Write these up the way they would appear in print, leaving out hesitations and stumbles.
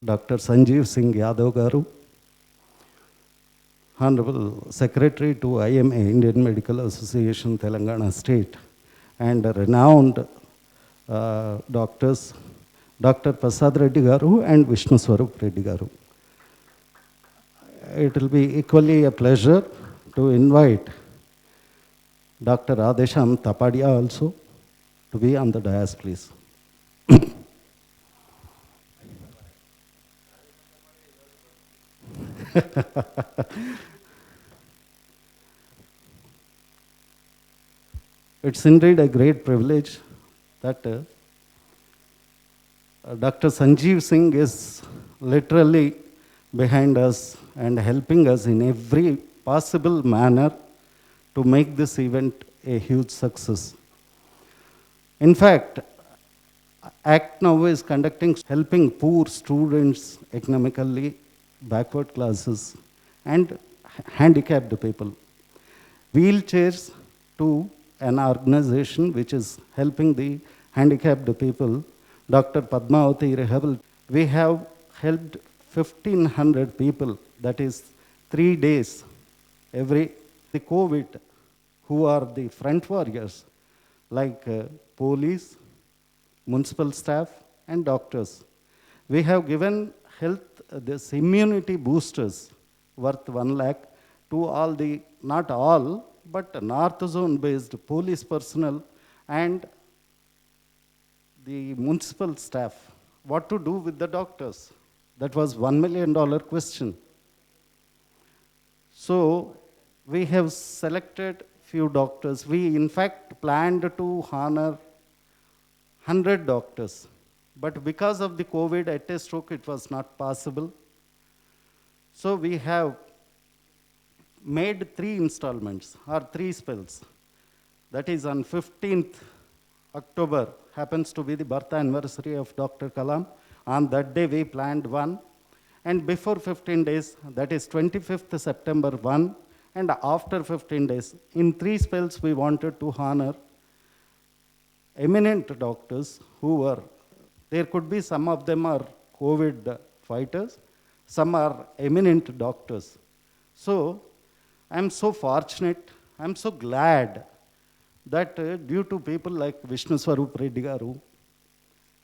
Dr. Sanjeev Singh Yadav Garu, Honorable Secretary to IMA, Indian Medical Association, Telangana State, and renowned doctors, Dr. Prasad Reddy Garu and Vishnu Swarup Reddy Garu. It will be equally a pleasure to invite Dr. Adesham Tapadia also to be on the dais, please. It's indeed a great privilege that Dr. Sanjeev Singh is literally behind us and helping us in every possible manner to make this event a huge success. In fact, ACT now is conducting helping poor students, economically backward classes, and handicapped people. Wheelchairs to an organization which is helping the handicapped people, Dr. Padmavati Rehabilitation. We have helped 1,500 people, that is 3 days, every the COVID, who are the front warriors, like police, municipal staff, and doctors. We have given health, this immunity boosters worth 1 lakh to all the, not all, but North Zone based police personnel and the municipal staff. What to do with the doctors? That was $1 million question. So we have selected few doctors. We in fact planned to honor 100 doctors. But because of the COVID at a stroke, it was not possible. So we have made 3 installments or 3 spells. That is on 15th October, happens to be the birth anniversary of Dr. Kalam. On that day, we planned 1. And before 15 days, that is 25th September 1, and after 15 days, in 3 spells, we wanted to honor eminent doctors who were, there could be some of them are COVID fighters, some are eminent doctors. So I'm so fortunate, I'm so glad that due to people like Vishnu Swarup Reddy Garu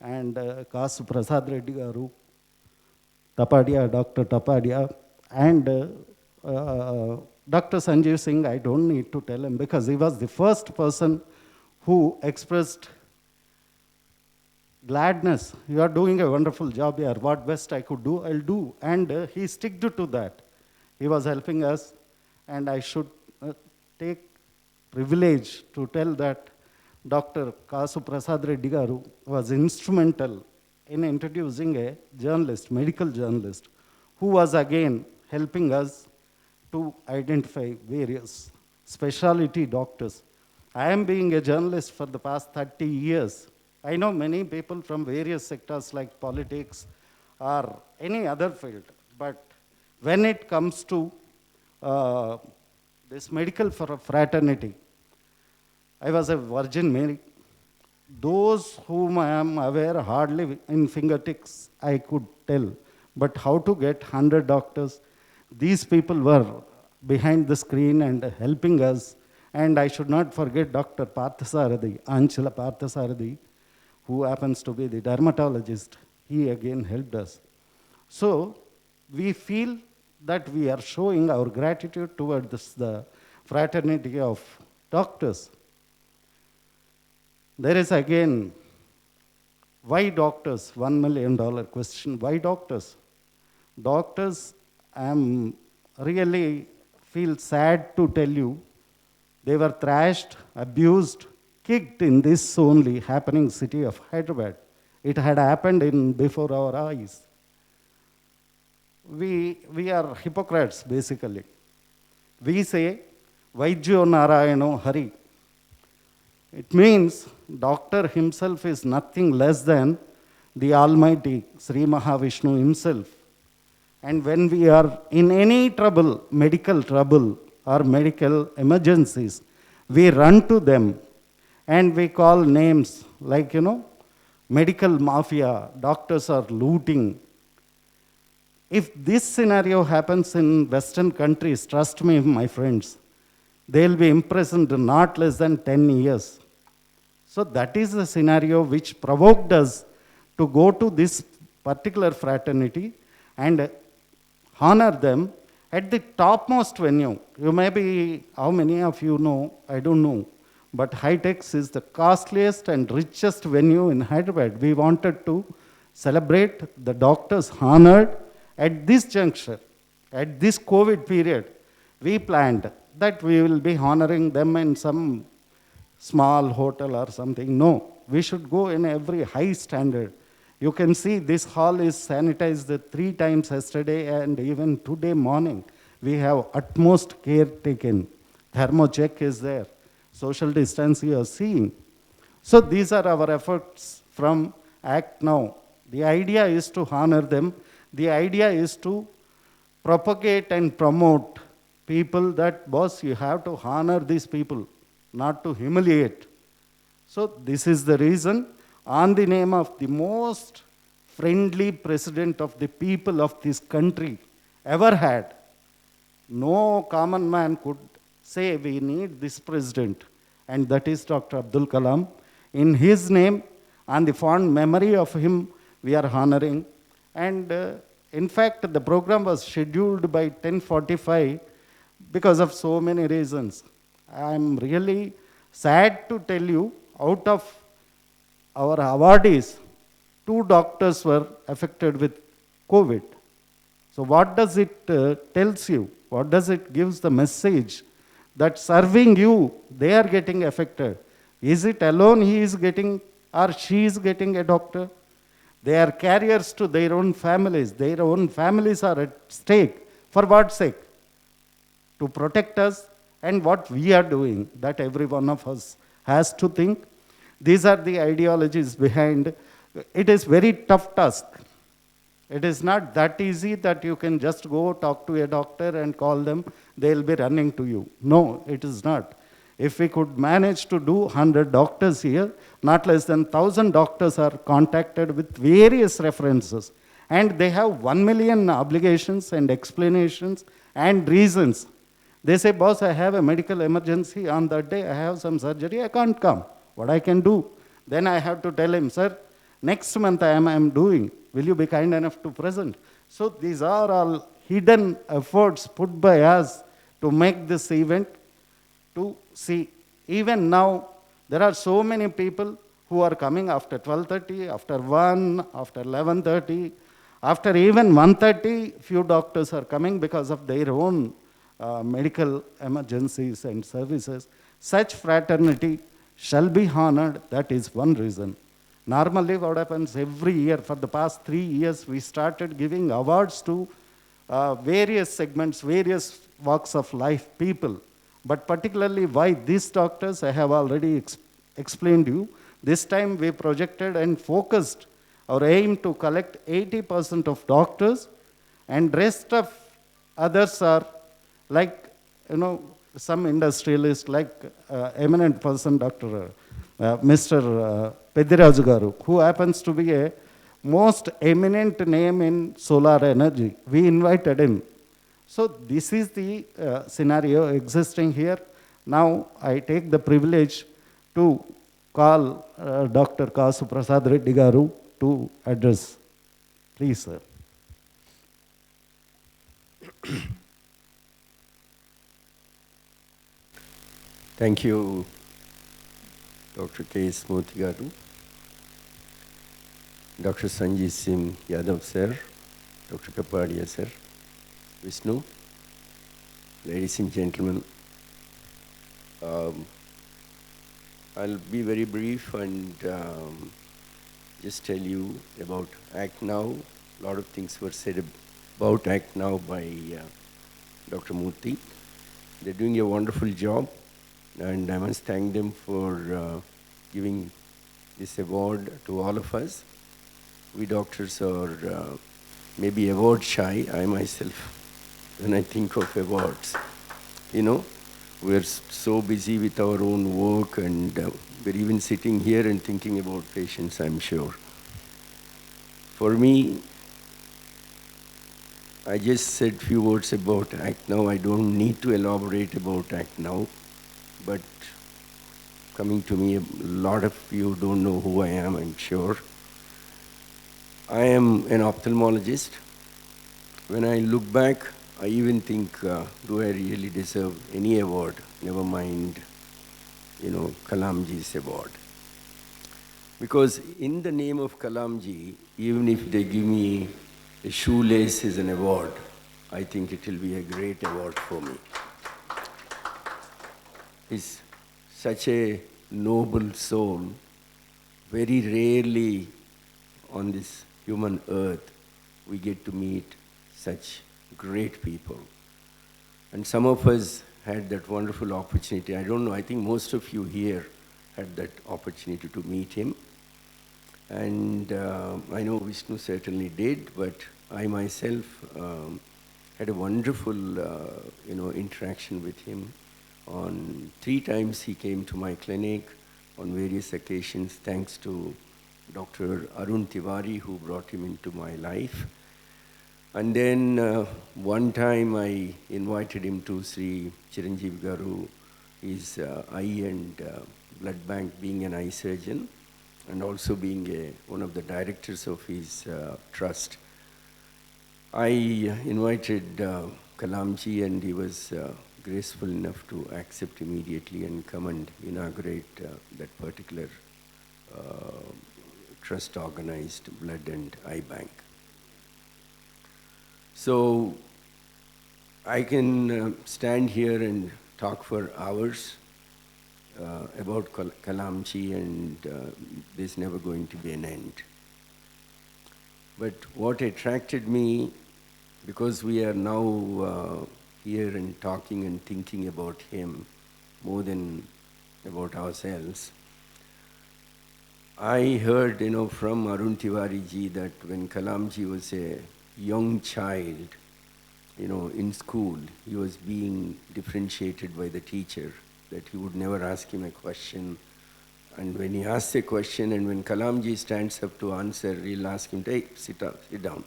and Kasu Prasad Reddy Garu, Tapadia, Dr. Tapadia, and Dr. Sanjeev Singh, I don't need to tell him because he was the first person who expressed gladness. You are doing a wonderful job here. What best I could do, I'll do. And he sticked to that. He was helping us, and I should take privilege to tell that Dr. Kasu Prasad Reddy Garu was instrumental in introducing a journalist, medical journalist, who was again helping us to identify various specialty doctors. I am being a journalist for the past 30 years. I know many people from various sectors like politics or any other field, but when it comes to this medical fraternity, I was a Virgin Mary. Those whom I am aware, hardly in fingertips I could tell. But how to get 100 doctors? These people were behind the screen and helping us. And I should not forget Dr. Parthasarathi, Anchala Parthasarathi, who happens to be the dermatologist. He again helped us. So we feel that we are showing our gratitude towards the fraternity of doctors. There is again, why doctors? $1 million question. Why doctors? Doctors, I am really feel sad to tell you, they were thrashed, abused, kicked in this only happening city of Hyderabad. It had happened before our eyes. We are hypocrites, basically. We say, Vaidyo Narayano Hari. It means doctor himself is nothing less than the Almighty Sri Mahavishnu himself. And when we are in any trouble, medical trouble or medical emergencies, we run to them and we call names like, medical mafia, doctors are looting. If this scenario happens in Western countries, trust me, my friends, they'll be imprisoned not less than 10 years. So that is the scenario which provoked us to go to this particular fraternity and honor them at the topmost venue. You may be, how many of you know, I don't know, but HITEX is the costliest and richest venue in Hyderabad. We wanted to celebrate the doctors honored at this juncture, at this COVID period. We planned that we will be honoring them in some small hotel or something. No, we should go in every high standard. You can see this hall is sanitized 3 times yesterday and even today morning. We have utmost care taken. Thermocheck is there. Social distance you are seeing. So these are our efforts from Act Now. The idea is to honor them. The idea is to propagate and promote people that, boss, you have to honor these people, not to humiliate. So this is the reason, on the name of the most friendly president of the people of this country ever had. No common man could say we need this president, and that is Dr. Abdul Kalam. In his name, and the fond memory of him, we are honoring. And in fact, the program was scheduled by 10:45 because of so many reasons. I'm really sad to tell you, out of our awardees, 2 doctors were affected with COVID. So what does it tells you? What does it gives the message? That serving you, they are getting affected. Is it alone he is getting or she is getting a doctor? They are carriers to their own families. Their own families are at stake. For what sake? To protect us, and what we are doing, that every one of us has to think. These are the ideologies behind. It is very tough task. It is not that easy that you can just go talk to a doctor and call them, they'll be running to you. No, it is not. If we could manage to do 100 doctors here, not less than 1,000 doctors are contacted with various references. And they have 1 million obligations and explanations and reasons. They say, boss, I have a medical emergency on that day, I have some surgery, I can't come. What I can do? Then I have to tell him, sir, next month I am doing, will you be kind enough to present? So these are all hidden efforts put by us to make this event to see. Even now, there are so many people who are coming after 12:30, after 1, after 11:30, after even 1:30, few doctors are coming because of their own medical emergencies and services. Such fraternity shall be honored. That is one reason. Normally what happens every year, for the past 3 years, we started giving awards to various segments, various walks of life people. But particularly why these doctors, I have already explained you. This time we projected and focused our aim to collect 80% of doctors, and rest of others are like, some industrialists, like eminent person, Dr. Mr. Pediraju Garu, who happens to be a most eminent name in solar energy. We invited him. So this is the scenario existing here. Now I take the privilege to call Dr. Kasu Prasad Reddy Garu to address. Please, sir. Thank you, Dr. K.S. Murthy Garu, Dr. Sanjeev Singh Yadav sir, Dr. Kapadia sir, Vishnu, ladies and gentlemen. I'll be very brief and just tell you about Act Now. A lot of things were said about Act Now by Dr. Murthy. They're doing a wonderful job, and I must thank them for giving this award to all of us. We doctors are maybe award shy, I myself, when I think of awards. We're so busy with our own work, and we're even sitting here and thinking about patients, I'm sure. For me, I just said few words about Act Now. I don't need to elaborate about Act Now, but coming to me, a lot of you don't know who I am, I'm sure. I am an ophthalmologist. When I look back, I even think, do I really deserve any award? Never mind, Kalamji's award. Because in the name of Kalamji, even if they give me a shoelace as an award, I think it will be a great award for me. He's such a noble soul. Very rarely on this human earth we get to meet such great people. And some of us had that wonderful opportunity. I don't know, I think most of you here had that opportunity to meet him. And I know Vishnu certainly did, but I myself had a wonderful interaction with him. On 3 times he came to my clinic on various occasions, thanks to Dr. Arun Tiwari, who brought him into my life. And then one time I invited him to Sri Chiranjeev Garu, his eye and blood bank, being an eye surgeon, and also being one of the directors of his trust. I invited Kalamji, and he was graceful enough to accept immediately and come and inaugurate that particular trust-organized blood and eye bank. So I can stand here and talk for hours about Kalamji, and there's never going to be an end. But what attracted me, because we are now here and talking and thinking about him more than about ourselves, I heard, from Arun Tiwari ji that when Kalamji was a young child, in school, he was being differentiated by the teacher, that he would never ask him a question. And when he asks a question, and when Kalamji stands up to answer, he'll ask him, hey, sit down.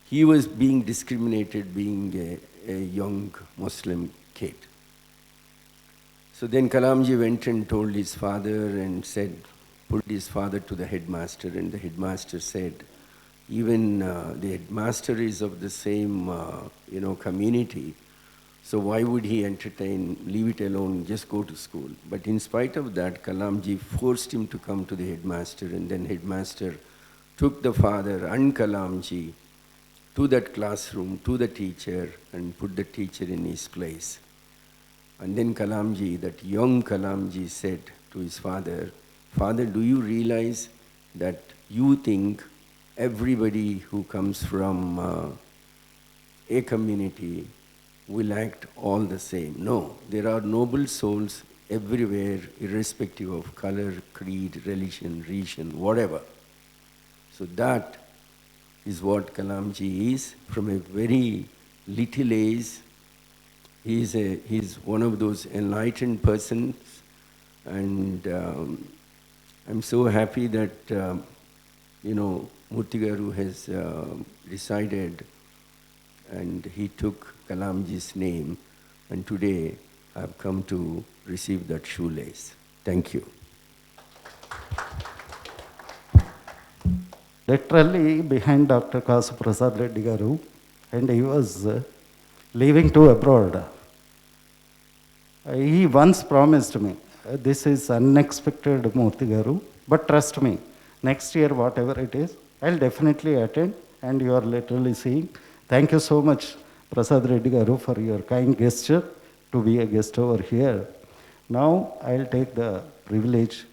He was being discriminated, being a young Muslim kid. So then Kalamji went and told his father and said, put his father to the headmaster, and the headmaster said, even the headmaster is of the same, community, so why would he entertain, leave it alone, just go to school. But in spite of that, Kalamji forced him to come to the headmaster, and then headmaster took the father and Kalamji to that classroom, to the teacher, and put the teacher in his place. And then Kalamji, that young Kalamji, said to his father, Father, do you realize that you think everybody who comes from a community will act all the same? No, there are noble souls everywhere, irrespective of color, creed, religion, region, whatever. So that is what Kalamji is. From a very little age, he's one of those enlightened persons, and I'm so happy that Murthy Garu has decided, and he took Kalamji's name, and today I've come to receive that shoelace. Thank you. Literally behind Dr. Kasu Prasad Reddy Garu, and he was leaving to abroad. He once promised me, this is unexpected, Murthy Garu, but trust me, next year, whatever it is, I'll definitely attend, and you are literally seeing. Thank you so much, Prasad Reddy Garu, for your kind gesture to be a guest over here. Now, I'll take the privilege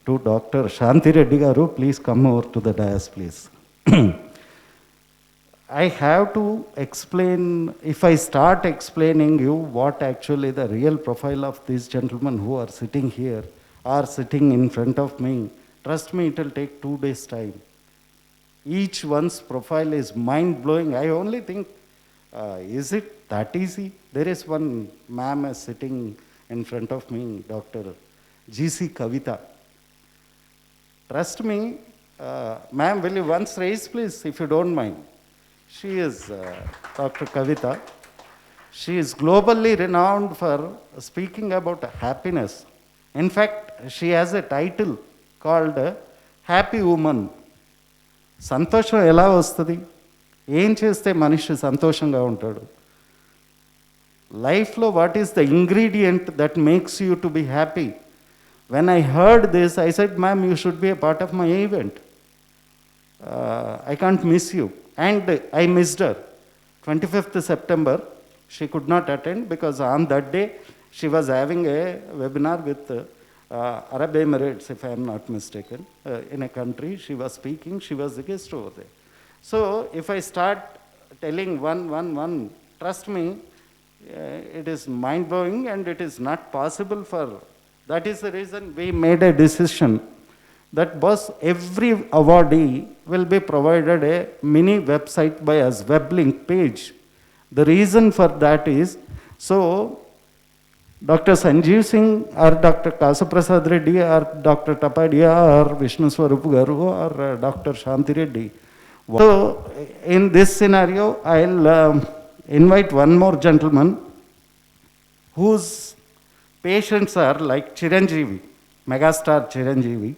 to Dr. Shanti Reddy Garu. Please come over to the dais, please. I have to explain, if I start explaining you what actually the real profile of these gentlemen who are sitting here are sitting in front of me, trust me, it will take 2 days' time. Each one's profile is mind-blowing. I only think, is it that easy? There is one ma'am sitting in front of me, Dr. G.C. Kavita. Trust me, ma'am, will you once raise, please, if you don't mind? She is Dr. Kavita. She is globally renowned for speaking about happiness. In fact, she has a title called Happy Woman. సంతోషం ఎలా వస్తుంది? ఏం చేస్తే మనిషి సంతోషంగా ఉంటాడు? లైఫ్లో what is the ingredient that makes you to be happy? When I heard this, I said, ma'am, you should be a part of my event. I can't miss you. And I missed her. 25th September, she could not attend because on that day, she was having a webinar with Arab Emirates, if I am not mistaken, in a country. She was speaking, she was the guest over there. So if I start telling one, trust me, it is mind-blowing and it is not possible for. That is the reason we made a decision that every awardee will be provided a mini website by us, web link page. The reason for that is, so Dr. Sanjeev Singh or Dr. Kasaprasad Reddy or Dr. Tapadia or Vishnu Swarup Garu or Dr. Shanti Reddy. So in this scenario, I'll invite one more gentleman whose patients are like Chiranjeevi, megastar Chiranjeevi,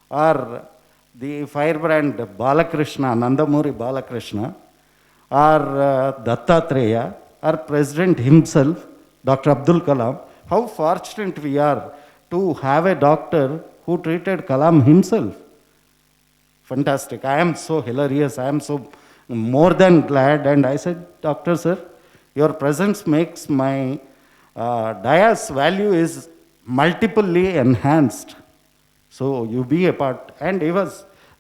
or the firebrand Balakrishna, Nandamuri Balakrishna, or Dattatreya, or President himself, Dr. Abdul Kalam. How fortunate we are to have a doctor who treated Kalam himself. Fantastic. I am so hilarious. I am so more than glad. And I said, Doctor, sir, your presence makes my Dayas value is multiply enhanced. So you be a part. And he was,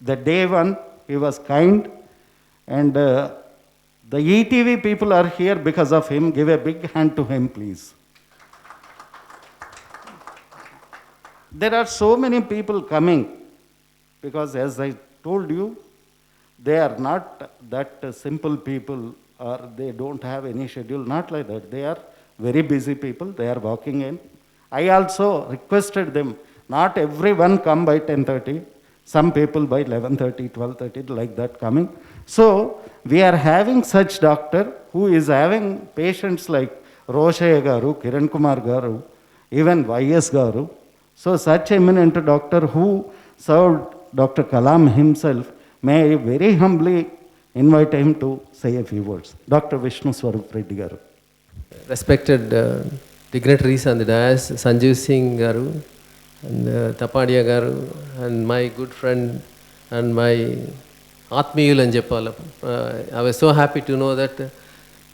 the day one, he was kind. And the ETV people are here because of him. Give a big hand to him, please. There are so many people coming because, as I told you, they are not that simple people or they don't have any schedule. Not like that. They are very busy people. They are walking in. I also requested them, not everyone come by 10:30. Some people by 11:30, 12:30, like that coming. So we are having such doctor who is having patients like Roshaya Garu, Kiran Kumar Garu, even Y.S. Garu. So such eminent doctor who served Dr. Kalam himself, may I very humbly invite him to say a few words. Dr. Vishnu Swarup Reddy Garu. Respected dignitaries on the dais, Sanjeev Singh Garu, and Tapadia Garu, and my good friend and my Atmiyul and Jepala. I was so happy to know that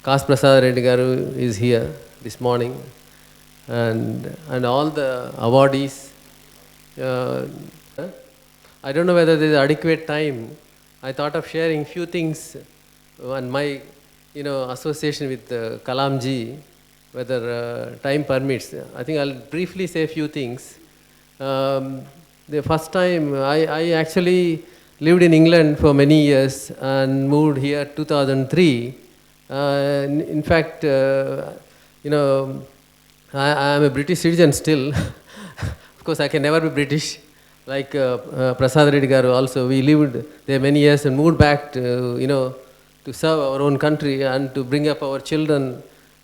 Kas Prasad Reddy Garu is here this morning, and all the awardees. I don't know whether there is adequate time. I thought of sharing few things on my association with Kalam ji, whether time permits. I think I'll briefly say a few things. The first time, I actually lived in England for many years and moved here 2003. In fact, I am a British citizen still. Of course, I can never be British. Like Prasad Reddy Garu also, we lived there many years and moved back to, to serve our own country and to bring up our children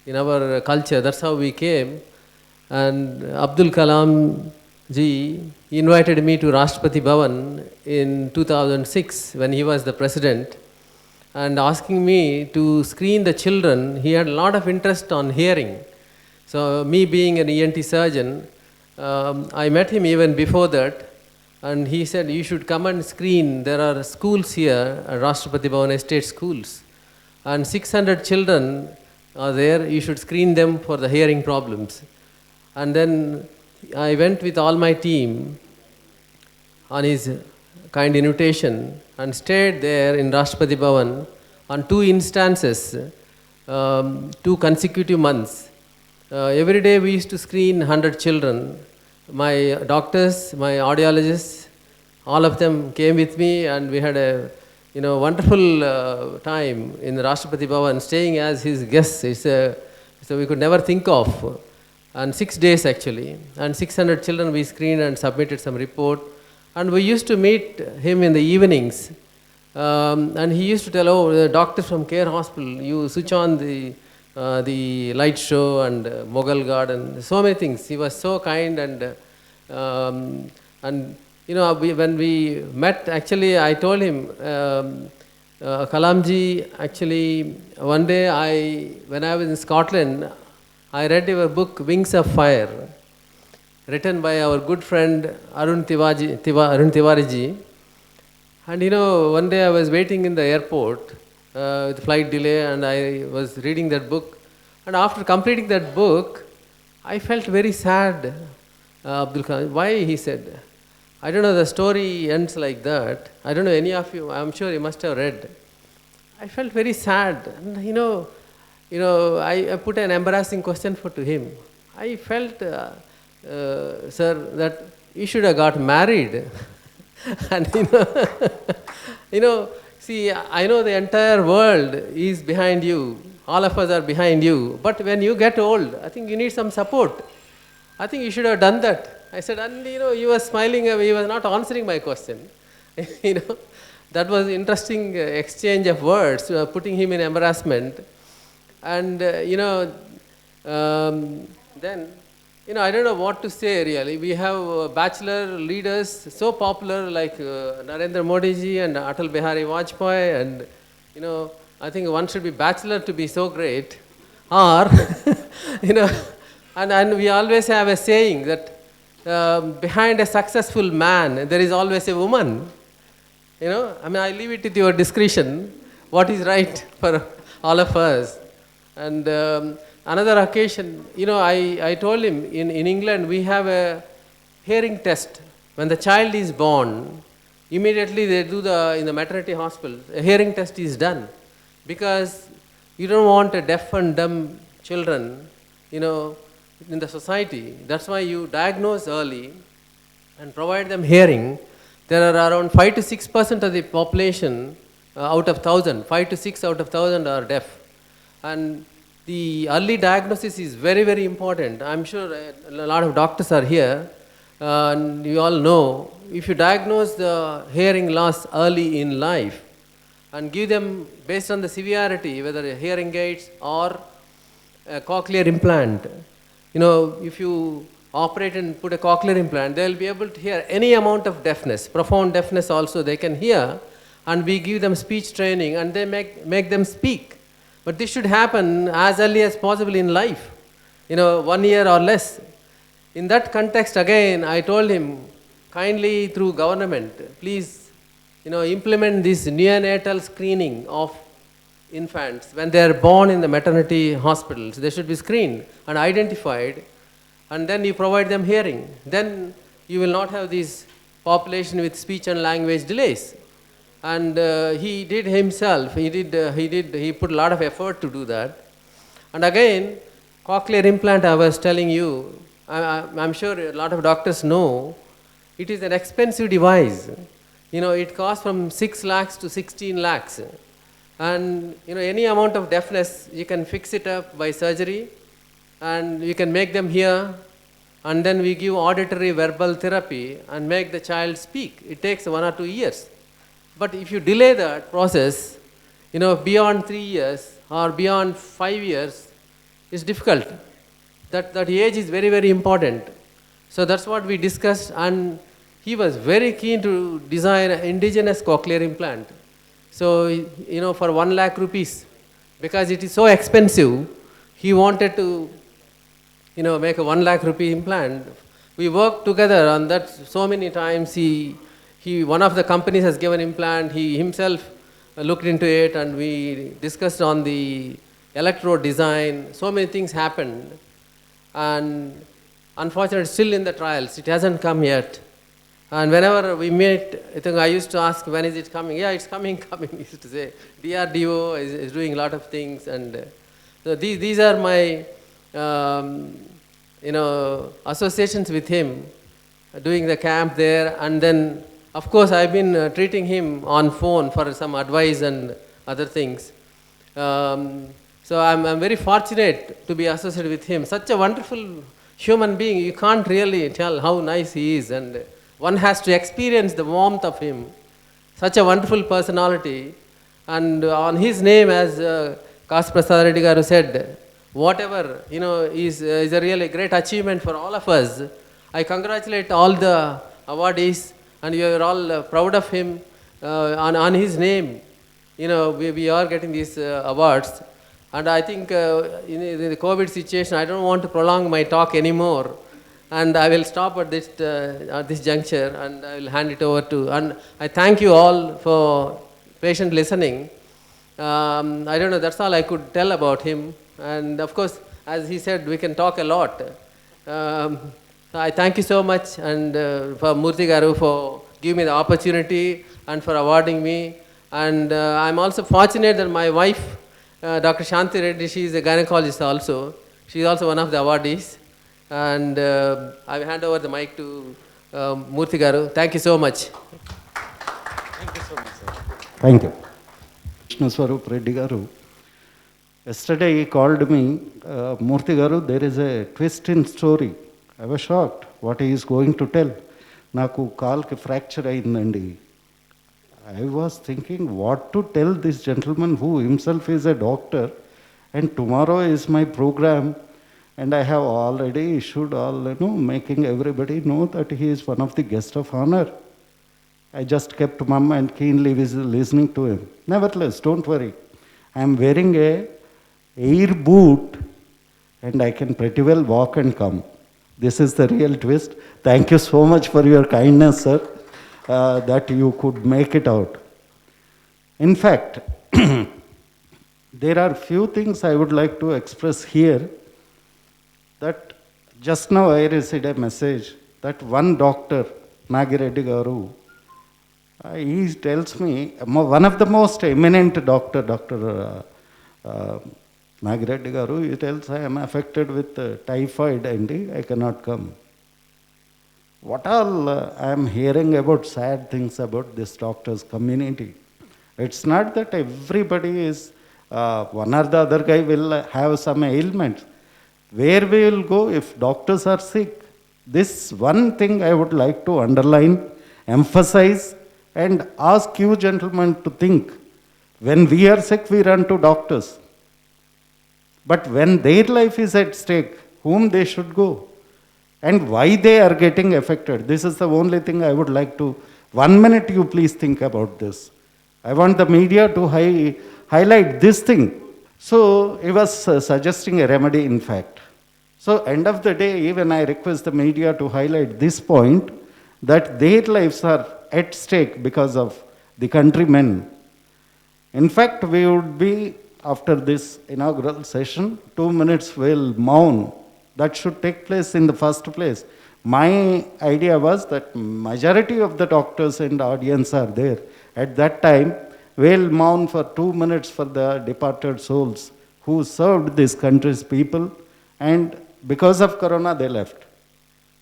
in our culture. That's how we came. And Abdul Kalam ji invited me to Rashtrapati Bhavan in 2006 when he was the president, and asking me to screen the children. He had a lot of interest on hearing. So me being an ENT surgeon, I met him even before that, and he said, you should come and screen. There are schools here, Rashtrapati Bhavan Estate schools, and 600 children are there. You should screen them for the hearing problems. And then I went with all my team on his kind invitation and stayed there in Rashtrapati Bhavan on 2 instances, 2 consecutive months. Every day we used to screen 100 children. My doctors, my audiologists, all of them came with me, and we had a wonderful time in the Rashtrapati Bhavan, staying as his guests. So we could never think of. And 6 days actually, and 600 children we screened and submitted some report. And we used to meet him in the evenings And he used to tell, oh, the doctor from Care Hospital, you switch on the light show and Mughal Garden, so many things. He was so kind and you know, when we met, actually, I told him, Kalamji, actually, one day when I was in Scotland, I read your book, Wings of Fire, written by our good friend Arun Tiwari ji. And you know, one day I was waiting in the airport with flight delay, and I was reading that book. And after completing that book, I felt very sad. Abdul Kalam, why? He said, I don't know, the story ends like that. I don't know any of you, I'm sure you must have read. I felt very sad. And you know, I put an embarrassing question to him. I felt, sir, that you should have got married. And see, I know the entire world is behind you. All of us are behind you. But when you get old, I think you need some support. I think you should have done that. I said, and you were smiling away. You were not answering my question. That was interesting exchange of words, putting him in embarrassment. And then, I don't know what to say really. We have bachelor leaders so popular like Narendra Modi ji and Atal Bihari Vajpayee, and I think one should be bachelor to be so great. Or, and we always have a saying that behind a successful man, there is always a woman. I leave it to your discretion, what is right for all of us. And another occasion, I told him, in England we have a hearing test. When the child is born, immediately they do in the maternity hospital, a hearing test is done. Because you don't want a deaf and dumb children, in the society. That's why you diagnose early and provide them hearing. There are around 5 to 6% of the population out of 1,000, 5 to 6 out of 1,000 are deaf. And the early diagnosis is very, very important. I'm sure a lot of doctors are here, and you all know, if you diagnose the hearing loss early in life and give them, based on the severity, whether a hearing aids or a cochlear implant, if you operate and put a cochlear implant, they'll be able to hear any amount of deafness, profound deafness also they can hear, and we give them speech training and they make them speak. But this should happen as early as possible in life, 1 year or less. In that context, again, I told him, kindly through government, please, implement this neonatal screening of infants. When they are born in the maternity hospitals, they should be screened and identified, and then you provide them hearing. Then you will not have this population with speech and language delays. And he did himself, he put a lot of effort to do that. And again, cochlear implant, I was telling you, I'm sure a lot of doctors know, it is an expensive device. It costs from 6 lakhs to 16 lakhs. And any amount of deafness, you can fix it up by surgery, and you can make them hear, and then we give auditory verbal therapy and make the child speak. It takes 1 or 2 years. But if you delay that process, beyond 3 years or beyond 5 years, it's difficult. That age is very, very important. So that's what we discussed, and he was very keen to design an indigenous cochlear implant. So, for 1 lakh rupees, because it is so expensive, he wanted to, make a 1 lakh rupee implant. We worked together on that so many times. One of the companies has given implant, he himself looked into it, and we discussed on the electrode design. So many things happened. And unfortunately, still in the trials, it hasn't come yet. And whenever we meet, I used to ask, when is it coming? Yeah, it's coming. He used to say, DRDO is doing a lot of things. And so these are my, associations with him, doing the camp there. And then, of course, I've been treating him on phone for some advice and other things. So I'm very fortunate to be associated with him. Such a wonderful human being. You can't really tell how nice he is. And one has to experience the warmth of him. such a wonderful personality. And on his name, as Kas Prasad Reddy garu said, whatever, is a really great achievement for all of us. I congratulate all the awardees, and we are all proud of him on his name. We are getting these awards. And I think in the COVID situation, I don't want to prolong my talk anymore. And I will stop at this juncture, and I will hand it over to. And I thank you all for patient listening. I don't know, that's all I could tell about him. And of course, as he said, we can talk a lot. So I thank you so much, and for Murthy Garu for giving me the opportunity and for awarding me. And I'm also fortunate that my wife, Dr. Shanti Reddy, she is a gynecologist also. She is also one of the awardees. And I hand over the mic to Murthy Garu. Thank you so much. Thank you. Vishnu Swarup Reddy Garu. Yesterday he called me, Murthy Garu, there is a twist in story. I was shocked what he is going to tell. Naku kaal ki fracture ayindandi. I was thinking what to tell this gentleman who himself is a doctor, and tomorrow is my program, and I have already issued all, making everybody know that he is one of the guests of honor. I just kept mum and keenly listening to him. Nevertheless, don't worry. I am wearing a air boot and I can pretty well walk and come. This is the real twist. Thank you so much for your kindness, sir, that you could make it out. In fact, there are few things I would like to express here. That just now I received a message that one doctor, Nagireddy Garu, he tells me, one of the most eminent doctor, Dr. Nagireddy Garu, he tells, I am affected with typhoid and I cannot come. What all I am hearing about sad things about this doctor's community. It's not that everybody is, one or the other guy will have some ailments. Where we will go if doctors are sick? This one thing I would like to underline, emphasize, and ask you gentlemen to think. When we are sick, we run to doctors. But when their life is at stake, whom they should go? And why they are getting affected? This is the only thing I would like to, 1 minute you please think about this. I want the media to highlight this thing. So he was suggesting a remedy in fact. So end of the day, even I request the media to highlight this point, that their lives are at stake because of the countrymen. In fact, we would be, after this inaugural session, 2 minutes will mount. That should take place in the first place. My idea was that majority of the doctors and audience are there. At that time, we'll mourn for 2 minutes for the departed souls who served this country's people, and because of Corona they left.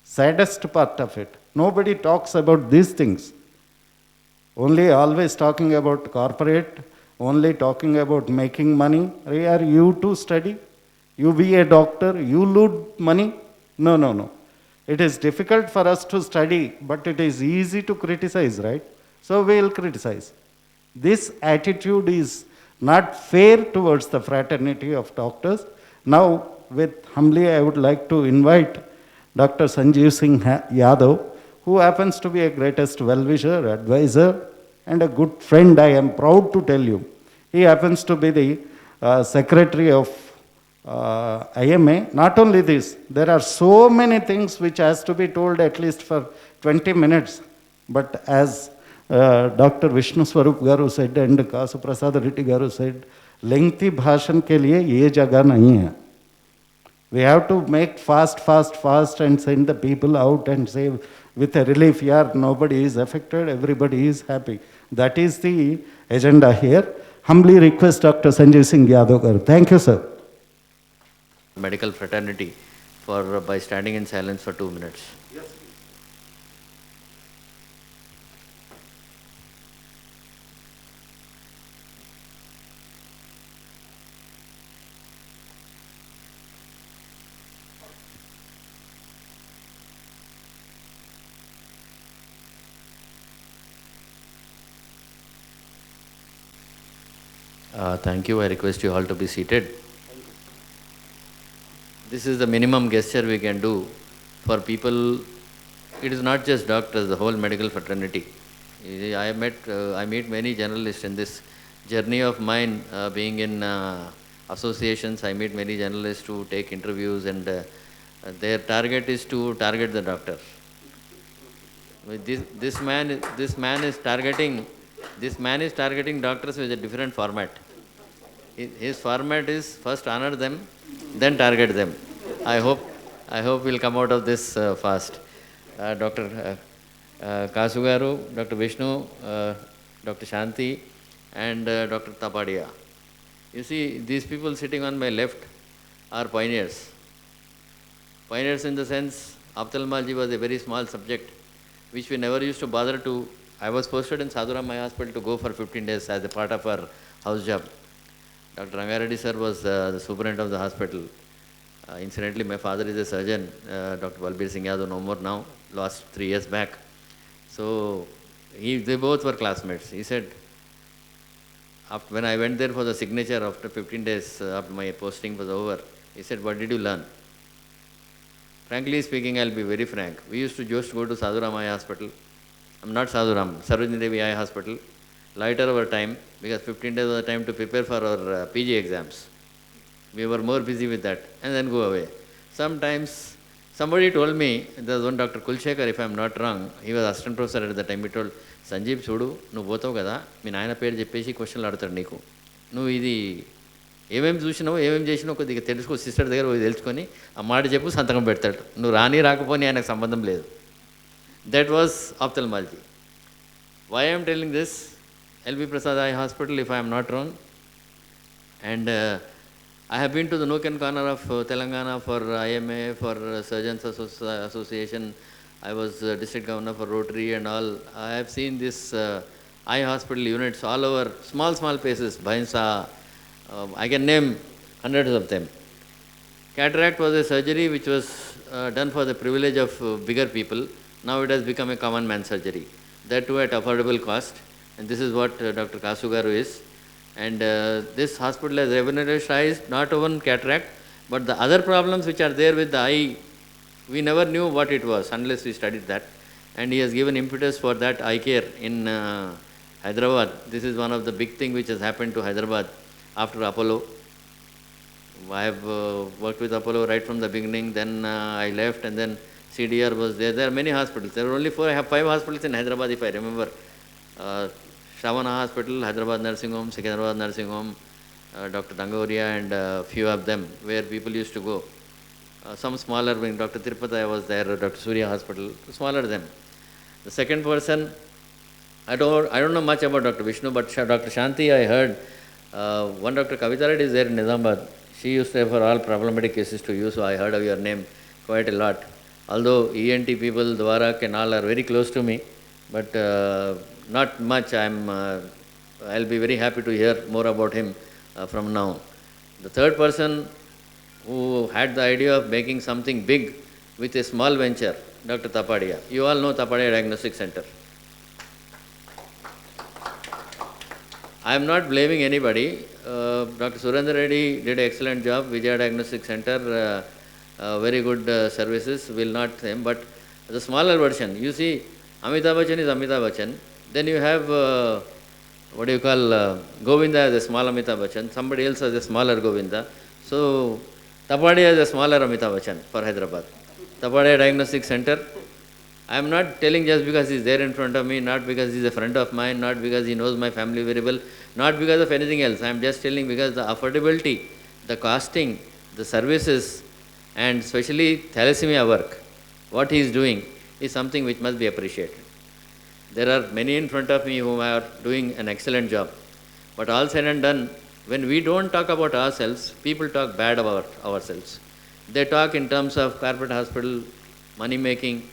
Saddest part of it. Nobody talks about these things. Only always talking about corporate, only talking about making money. Are you to study? You be a doctor, you loot money? No. It is difficult for us to study, but it is easy to criticize, right? So we will criticize. This attitude is not fair towards the fraternity of doctors. Now, with humbly, I would like to invite Dr. Sanjeev Singh Yadav, who happens to be a greatest well-wisher, advisor, and a good friend, I am proud to tell you. He happens to be the secretary of IMA. Not only this, there are so many things which has to be told at least for 20 minutes. But as Dr. Vishnu Swarup Garu said and Kasu Prasad Reddy Garu said, lengthy bhashan ke liye ye jagah nahi hai. We have to make fast and send the people out and say with a relief, yeah, nobody is affected, everybody is happy. That is the agenda here. Humbly request Dr. Sanjeev Singh Yadav Garu. Thank you, sir. Medical fraternity by standing in silence for 2 minutes. Yes. Thank you. I request you all to be seated. This is the minimum gesture we can do for people. It is not just doctors, the whole medical fraternity. I meet many journalists in this journey of mine, being in associations. I meet many journalists to take interviews, and their target is to target the doctor. This man is targeting doctors with a different format. His format is first honor them, then target them. I hope we'll come out of this fast. Dr. Kasugaru, Dr. Vishnu, Dr. Shanti, and Dr. Tapadia. You see, these people sitting on my left are pioneers. Pioneers in the sense, ophthalmology was a very small subject, which we never used to bother to. I was posted in Sadhuram Eye Hospital to go for 15 days as a part of our house job. Dr. Rangareddy sir was the superintendent of the hospital. Incidentally, my father is a surgeon, Dr. Balbir Singh Yadav, no more now, lost 3 years back. So they both were classmates. He said, when I went there for the signature after 15 days, after my posting was over, he said, "What did you learn?" Frankly speaking, I'll be very frank. We used to just go to Sadhuram Eye Hospital. I'm not Sadhuram, Sarojini Devi Eye Hospital. Lighter our time, because 15 days was the time to prepare for our PG exams. We were more busy with that, and then go away. Sometimes, somebody told me, there was one Dr. Kulshekar, if I'm not wrong, he was assistant professor at the time, he told, "Sanjeev, చూడు నువ్వు పోతావు కదా మీ నాయన పేరు చెప్పేసి క్వశ్చన్లు అడుగుతాడు నీకు నువ్వు ఇది ఏమేమి చూసినావు ఏమేమి చేసినావు కొద్దిగా తెలుసుకో సిస్టర్ దగ్గర పోయి తెలుసుకొని ఆ మాట చెప్పు సంతకం పెడతాడు నువ్వు రాని రాకపోని ఆయనకు సంబంధం లేదు." That was ophthalmology. Why I am telling this? LV Prasad Eye Hospital, if I am not wrong, and I have been to the nook and corner of Telangana for IMA, for Surgeons Association. I was district governor for Rotary and all. I have seen this eye hospital units all over, small places, Bhainsa. I can name hundreds of them. Cataract was a surgery which was done for the privilege of bigger people. Now it has become a common man surgery. That too at affordable cost. And this is what Dr. Kasugaru is. And this hospital has revolutionized not only cataract, but the other problems which are there with the eye. We never knew what it was unless we studied that. And he has given impetus for that eye care in Hyderabad. This is one of the big things which has happened to Hyderabad after Apollo. I have worked with Apollo right from the beginning. Then I left, and then CDR was there. There are many hospitals. There were only 4. I have 5 hospitals in Hyderabad, if I remember. Shravana Hospital, Hyderabad Nursing Home, Secunderabad Nursing Home, Dr. Dangoria, and few of them where people used to go. Some smaller, when Dr. Tirupati was there, Dr. Surya Hospital, smaller than. The second person, I don't know much about Dr. Vishnu, but Dr. Shanti, I heard one Dr. Kavita Reddy is there in Nizamabad. She used to refer all problematic cases to you, so I heard of your name quite a lot. Although ENT people, Dwarak and all are very close to me, but not much. I'll be very happy to hear more about him from now. The third person who had the idea of making something big with a small venture, Dr. Tapadia. You all know Tapadia Diagnostic Center. I am not blaming anybody. Dr. Surendra Reddy did an excellent job. Vijaya Diagnostic Center, very good services, will not say, but the smaller version. You see, Amitabh Bachchan is Amitabh Bachchan. Then you have, Govinda as a small Amitabh Bachchan. Somebody else as a smaller Govinda. So, Tapadia is a smaller Amitabh Bachchan for Hyderabad. Tapadia Diagnostic Center. I am not telling just because he is there in front of me, not because he is a friend of mine, not because he knows my family very well, not because of anything else. I am just telling because the affordability, the costing, the services, and especially thalassemia work, what he is doing is something which must be appreciated. There are many in front of me who are doing an excellent job. But all said and done, when we don't talk about ourselves, people talk bad about ourselves. They talk in terms of corporate hospital, money making.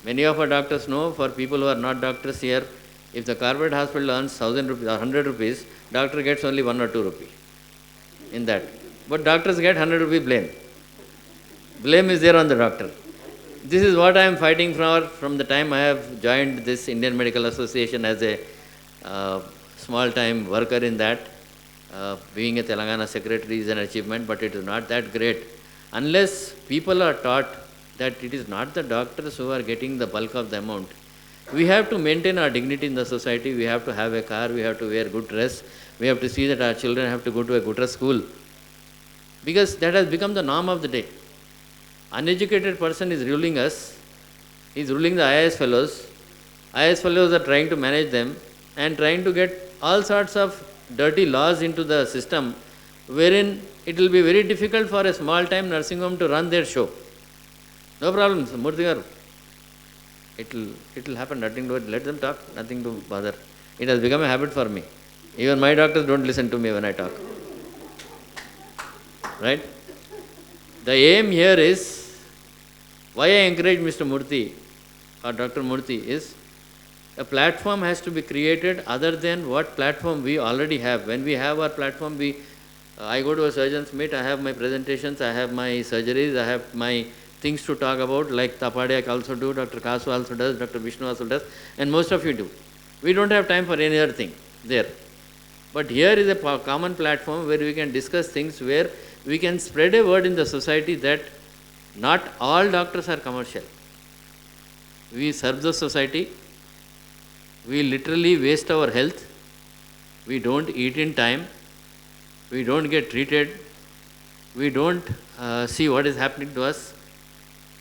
Many of our doctors know, for people who are not doctors here, if the corporate hospital earns 1,000 rupees or 100 rupees, doctor gets only 1 or 2 rupees in that. But doctors get 100 rupee blame. Blame is there on the doctor. This is what I am fighting for from the time I have joined this Indian Medical Association as a small-time worker in that. Being a Telangana secretary is an achievement, but it is not that great. Unless people are taught that it is not the doctors who are getting the bulk of the amount. We have to maintain our dignity in the society. We have to have a car. We have to wear good dress. We have to see that our children have to go to a good school. Because that has become the norm of the day. Uneducated person is ruling us. He is ruling the IAS fellows. IAS fellows are trying to manage them and trying to get all sorts of dirty laws into the system, wherein it will be very difficult for a small-time nursing home to run their show. No problem, Murthy garu. It will happen, nothing to it. Let them talk, nothing to bother. It has become a habit for me. Even my doctors don't listen to me when I talk. Right? The aim here is, why I encourage Mr. Murthy or Dr. Murthy is, a platform has to be created other than what platform we already have. When we have our platform, I go to a surgeon's meet, I have my presentations, I have my surgeries, I have my things to talk about, like Tapadiak also do, Dr. Kasu also does, Dr. Vishnu also does, and most of you do. We don't have time for any other thing there. But here is a common platform where we can discuss things, where we can spread a word in the society that not all doctors are commercial. We serve the society. We literally waste our health. We don't eat in time. We don't get treated. We don't see what is happening to us.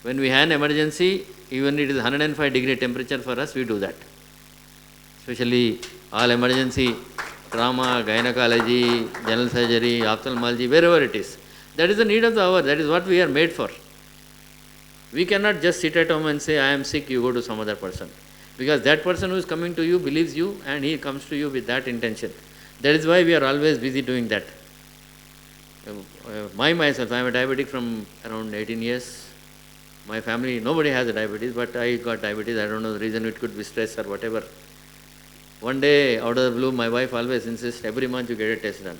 When we have an emergency, even it is 105-degree temperature for us, we do that. Especially all emergency, trauma, gynecology, general surgery, ophthalmology, wherever it is. That is the need of the hour. That is what we are made for. We cannot just sit at home and say, I am sick, you go to some other person. Because that person who is coming to you believes you, and he comes to you with that intention. That is why we are always busy doing that. Myself, I am a diabetic from around 18 years. My family, nobody has a diabetes, but I got diabetes. I don't know the reason, it could be stress or whatever. One day, out of the blue, my wife always insists, every month you get a test done.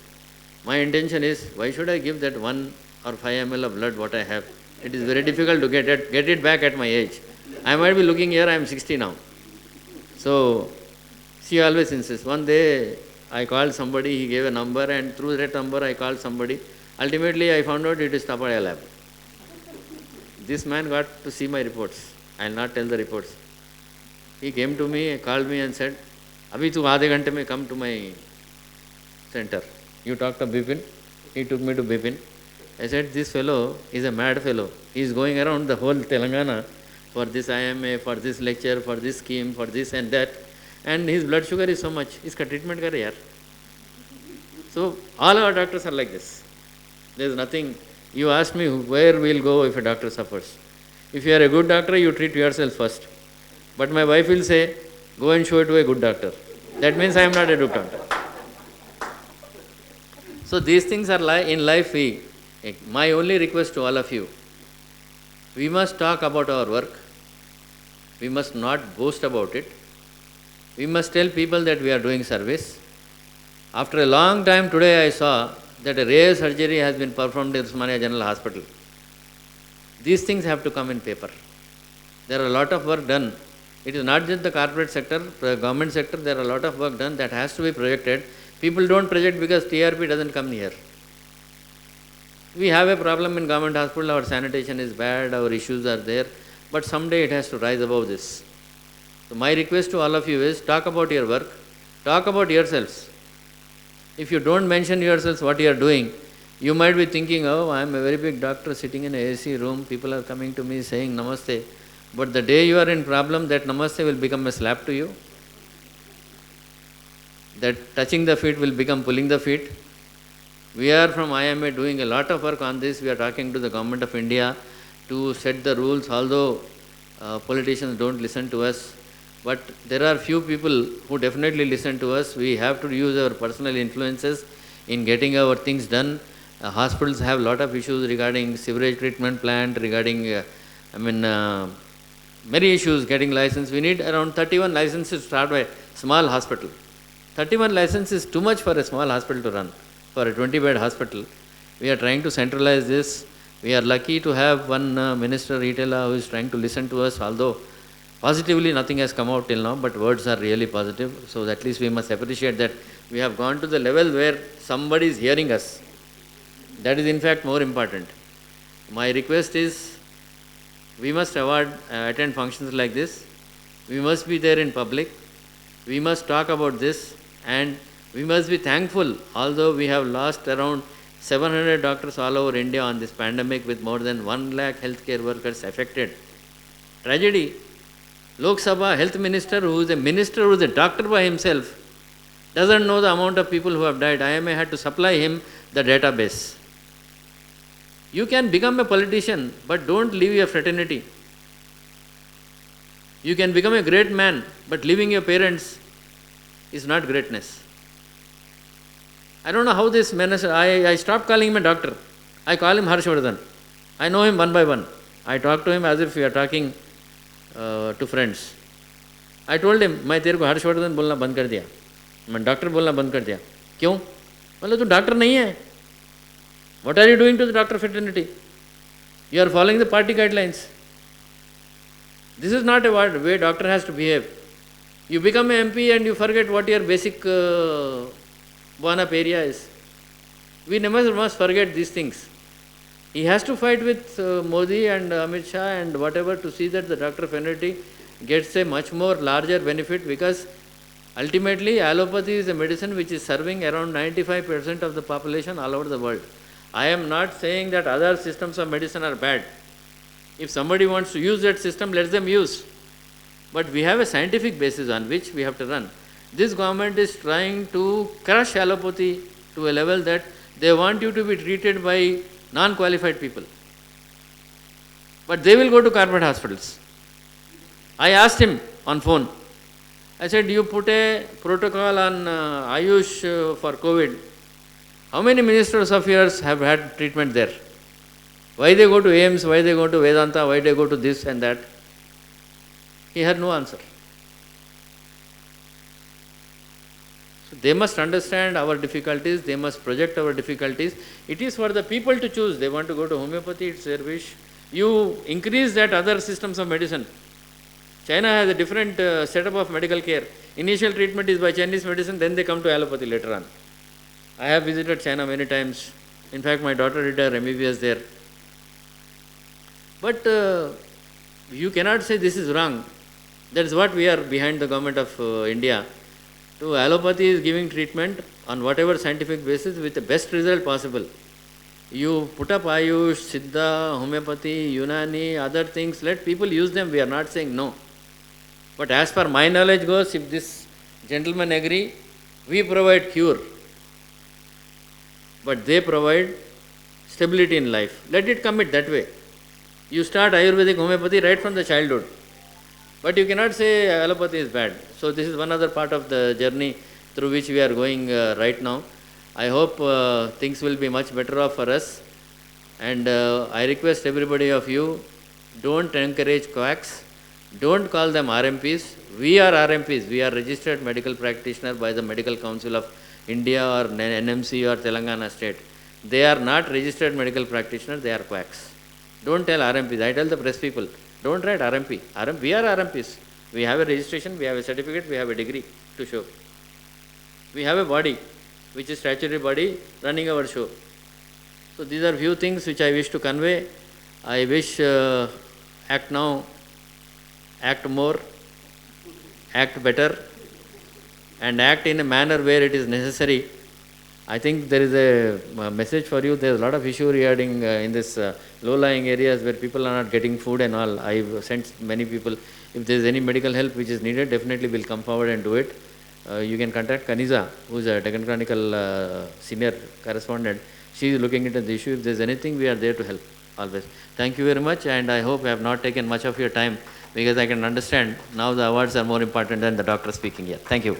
My intention is, why should I give that 1 or 5 ml of blood what I have? It is very difficult to get it back at my age. I might be looking here, I am 60 now. So, she always insists. One day, I called somebody, he gave a number, and through that number I called somebody. Ultimately, I found out it is Tapadiya lab. This man got to see my reports. I will not tell the reports. He came to me, called me and said, Abhi tu aadhe ghante mein come to my center. You talk to Bipin. He took me to Bipin. I said, this fellow is a mad fellow. He is going around the whole Telangana for this IMA, for this lecture, for this scheme, for this and that. And his blood sugar is so much. Iska treatment kare yaar. So all our doctors are like this. There is nothing. You asked me where we will go if a doctor suffers. If you are a good doctor, you treat yourself first. But my wife will say, go and show it to a good doctor. That means I am not a good doctor. So these things are in life. My only request to all of you, we must talk about our work. We must not boast about it. We must tell people that we are doing service. After a long time today I saw that a rare surgery has been performed in Osmania General Hospital. These things have to come in paper. There are a lot of work done. It is not just the corporate sector, the government sector, there are a lot of work done that has to be projected. People don't project because TRP doesn't come here. We have a problem in government hospital, our sanitation is bad, our issues are there, but someday it has to rise above this. So my request to all of you is, talk about your work, talk about yourselves. If you don't mention yourselves what you are doing, you might be thinking, oh, I am a very big doctor sitting in an AC room, people are coming to me saying namaste. But the day you are in problem, that namaste will become a slap to you. That touching the feet will become pulling the feet. We are from IMA doing a lot of work on this. We are talking to the government of India to set the rules, although politicians don't listen to us. But there are few people who definitely listen to us. We have to use our personal influences in getting our things done. Hospitals have a lot of issues regarding sewage treatment plant, regarding, many issues getting license. We need around 31 licenses to start a small hospital. 31 licenses is too much for a small hospital to run, for a 20-bed hospital. We are trying to centralize this. We are lucky to have one minister, Retela, who is trying to listen to us, although Positively, nothing has come out till now, but words are really positive. So at least we must appreciate that we have gone to the level where somebody is hearing us. That is in fact more important. My request is, we must attend functions like this. We must be there in public. We must talk about this, and we must be thankful, although we have lost around 700 doctors all over India on this pandemic, with more than 1 lakh healthcare workers affected. Tragedy. Lok Sabha health minister, who is a doctor by himself, doesn't know the amount of people who have died. IMA had to supply him the database. You can become a politician, but don't leave your fraternity. You can become a great man, but leaving your parents is not greatness. I don't know how this minister, I stopped calling him a doctor. I call him Harshvardhan. I know him one by one. I talk to him as if we are talking to friends. I told him, मैं तेरे को हर्षवर्धन बोलना बंद कर दिया, मैं doctor बोलना बंद कर दिया. क्यों? बोले तू डॉक्टर नहीं है. What are you doing to the doctor fraternity? You are following the party guidelines. This is not a way doctor has to behave. You become an MP and you forget what your basic one-up area is. We must forget these things. He has to fight with Modi and Amit Shah and whatever to see that the doctor fraternity gets a much more larger benefit, because ultimately allopathy is a medicine which is serving around 95% of the population all over the world. I am not saying that other systems of medicine are bad. If somebody wants to use that system, let them use. But we have a scientific basis on which we have to run. This government is trying to crush allopathy to a level that they want you to be treated by non-qualified people. But they will go to corporate hospitals. I asked him on phone, I said, you put a protocol on Ayush for COVID. How many ministers of yours have had treatment there? Why they go to AIMS, why they go to Vedanta, why they go to this and that? He had no answer. So they must understand our difficulties, they must project our difficulties. It is for the people to choose. They want to go to homeopathy, it's their wish. You increase that other systems of medicine. China has a different setup of medical care. Initial treatment is by Chinese medicine, then they come to allopathy later on. I have visited China many times. In fact, my daughter did her MBBS there. But you cannot say this is wrong. That is what we are behind the government of India. To allopathy is giving treatment on whatever scientific basis with the best result possible. You put up Ayush, Siddha, homeopathy, Unani, other things, let people use them. We are not saying no. But as per my knowledge goes, if this gentlemen agree, we provide cure. But they provide stability in life. Let it commit that way. You start Ayurvedic homeopathy right from the childhood. But you cannot say allopathy is bad. So this is one other part of the journey through which we are going right now. I hope things will be much better off for us. And I request everybody of you, don't encourage quacks. Don't call them RMPs. We are RMPs. We are registered medical practitioner by the Medical Council of India or NMC or Telangana state. They are not registered medical practitioners, they are quacks. Don't tell RMPs. I tell the press people, don't write RMP. We are RMPs. We have a registration, we have a certificate, we have a degree to show. We have a body, which is statutory body running our show. So these are few things which I wish to convey. I wish act now, act more, act better, and act in a manner where it is necessary. I think there is a message for you. There is a lot of issue regarding in this low-lying areas where people are not getting food and all. I've sent many people. If there is any medical help which is needed, definitely will come forward and do it. You can contact Kaniza, who is a Deccan Chronicle senior correspondent. She is looking into the issue. If there is anything, we are there to help always. Thank you very much, and I hope I have not taken much of your time, because I can understand now the awards are more important than the doctor speaking here. Thank you.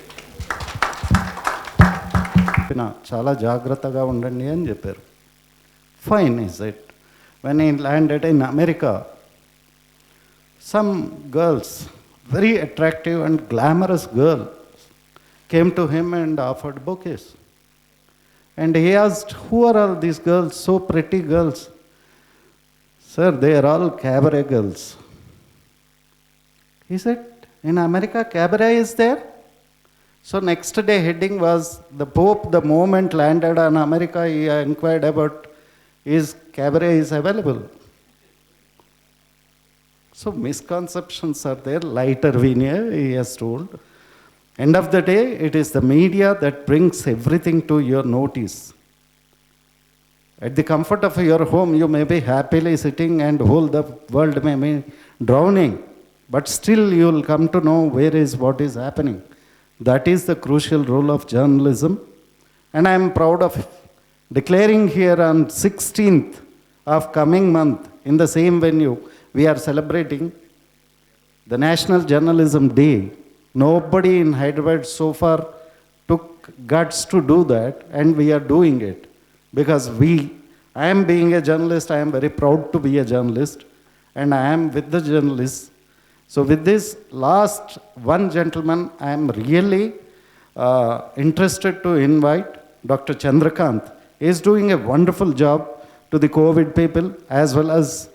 చాలా జాగ్రత్తగా ఉండండి అని చెప్పారు. Fine is it. When ఈ landed in America, some girls, very attractive and glamorous girl came to him and offered bouquets. And he asked, who are all these girls, so pretty girls? Sir, they are all cabaret girls. He said, in America, cabaret is there. So next day heading was, the Pope, the moment landed on America, he inquired about, is cabaret is available. So misconceptions are there, lighter veneer, he has told. End of the day, it is the media that brings everything to your notice. At the comfort of your home, you may be happily sitting and whole the world may be drowning, but still you will come to know where is what is happening. That is the crucial role of journalism. And I am proud of declaring here on 16th of coming month, in the same venue, we are celebrating the National Journalism Day. Nobody in Hyderabad so far took guts to do that, and we are doing it. Because I am being a journalist, I am very proud to be a journalist, and I am with the journalists. So with this last one gentleman, I am really interested to invite Dr. Chandrakant. He is doing a wonderful job to the COVID people as well as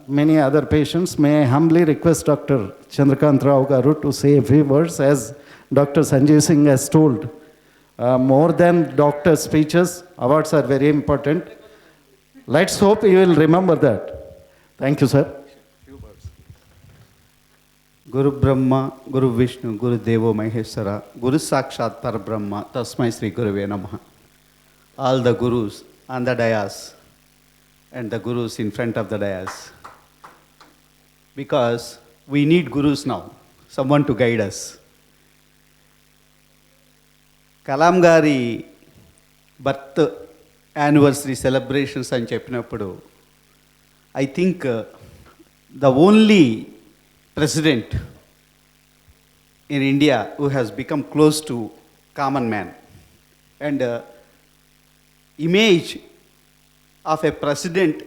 many other patients. May I humbly request Dr. Chandrakant Rao Garu to say a few words, as Dr. Sanjay Singh has told. More than doctor speeches, awards are very important. Let's hope you will remember that. Thank you, sir. Guru Brahma, Guru Vishnu, Guru Devo Maheshwara, Guru Sakshat Parabrahma, Tasmai Sri Guruve Namaha. All the gurus on the dais and the gurus in front of the dais. Because we need gurus now, someone to guide us. Kalam Gari birth anniversary celebrations అని చెప్పినప్పుడు I think the only president in India who has become close to common man, and image of a president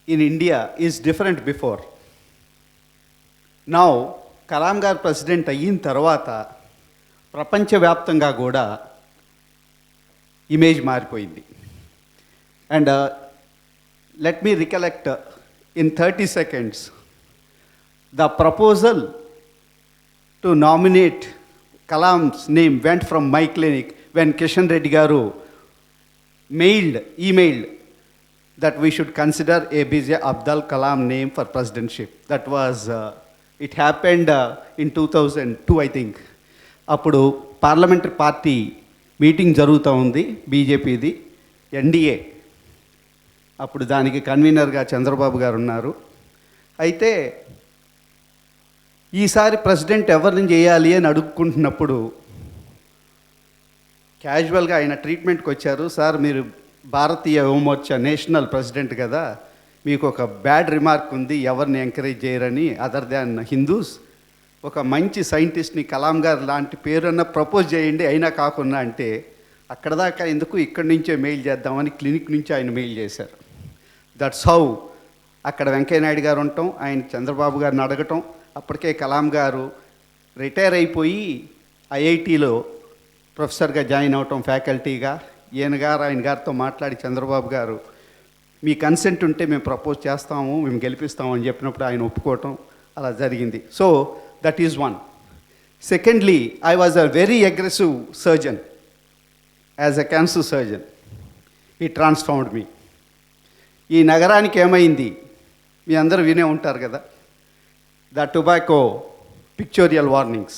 in India is different before. Now Kalam గారు president అయిన తర్వాత ప్రపంచవ్యాప్తంగా కూడా image మారిపోయింది. And let me recollect in 30 seconds the proposal to nominate Kalam's name went from my clinic when Kishan Reddy garu emailed that we should consider APJ Abdul Kalam name for presidentship. That was it happened in 2002 I think. అప్పుడు parliamentary party meeting జరుగుతూ ఉంది, బీజేపీది NDA. అప్పుడు దానికి కన్వీనర్గా చంద్రబాబు గారు ఉన్నారు. అయితే ఈసారి ప్రెసిడెంట్ ఎవరిని చేయాలి అని అడుక్కుంటున్నప్పుడు క్యాజువల్గా ఆయన ట్రీట్మెంట్కి వచ్చారు. సార్, మీరు భారతీయ యువమోర్చా నేషనల్ ప్రెసిడెంట్ కదా, మీకు ఒక బ్యాడ్ రిమార్క్ ఉంది, ఎవరిని ఎంకరేజ్ చేయరని, అదర్ దాన్ హిందూస్. ఒక మంచి సైంటిస్ట్ని కలాం గారు లాంటి పేరున్న ప్రపోజ్ చేయండి, అయినా కాకుండా అంటే అక్కడ దాకా ఎందుకు, ఇక్కడి నుంచే మెయిల్ చేద్దామని క్లినిక్ నుంచి ఆయన మెయిల్ చేశారు. దట్స్ హౌ అక్కడ వెంకయ్యనాయుడు గారు ఉండటం, ఆయన చంద్రబాబు గారిని అడగటం, అప్పటికే కలాం గారు రిటైర్ అయిపోయి ఐఐటీలో ప్రొఫెసర్గా జాయిన్ అవటం ఫ్యాకల్టీగా. ఆయన గారితో మాట్లాడి చంద్రబాబు గారు మీ కన్సెంట్ ఉంటే మేము ప్రపోజ్ చేస్తాము, మేము గెలిపిస్తాము అని చెప్పినప్పుడు ఆయన ఒప్పుకోవటం అలా జరిగింది. So that is one. Secondly, I was a very aggressive surgeon. As a cancer surgeon, he transformed me. ఈ నగరానికి ఏమైంది మీ అందరూ వినే ఉంటారు కదా, the tobacco pictorial warnings.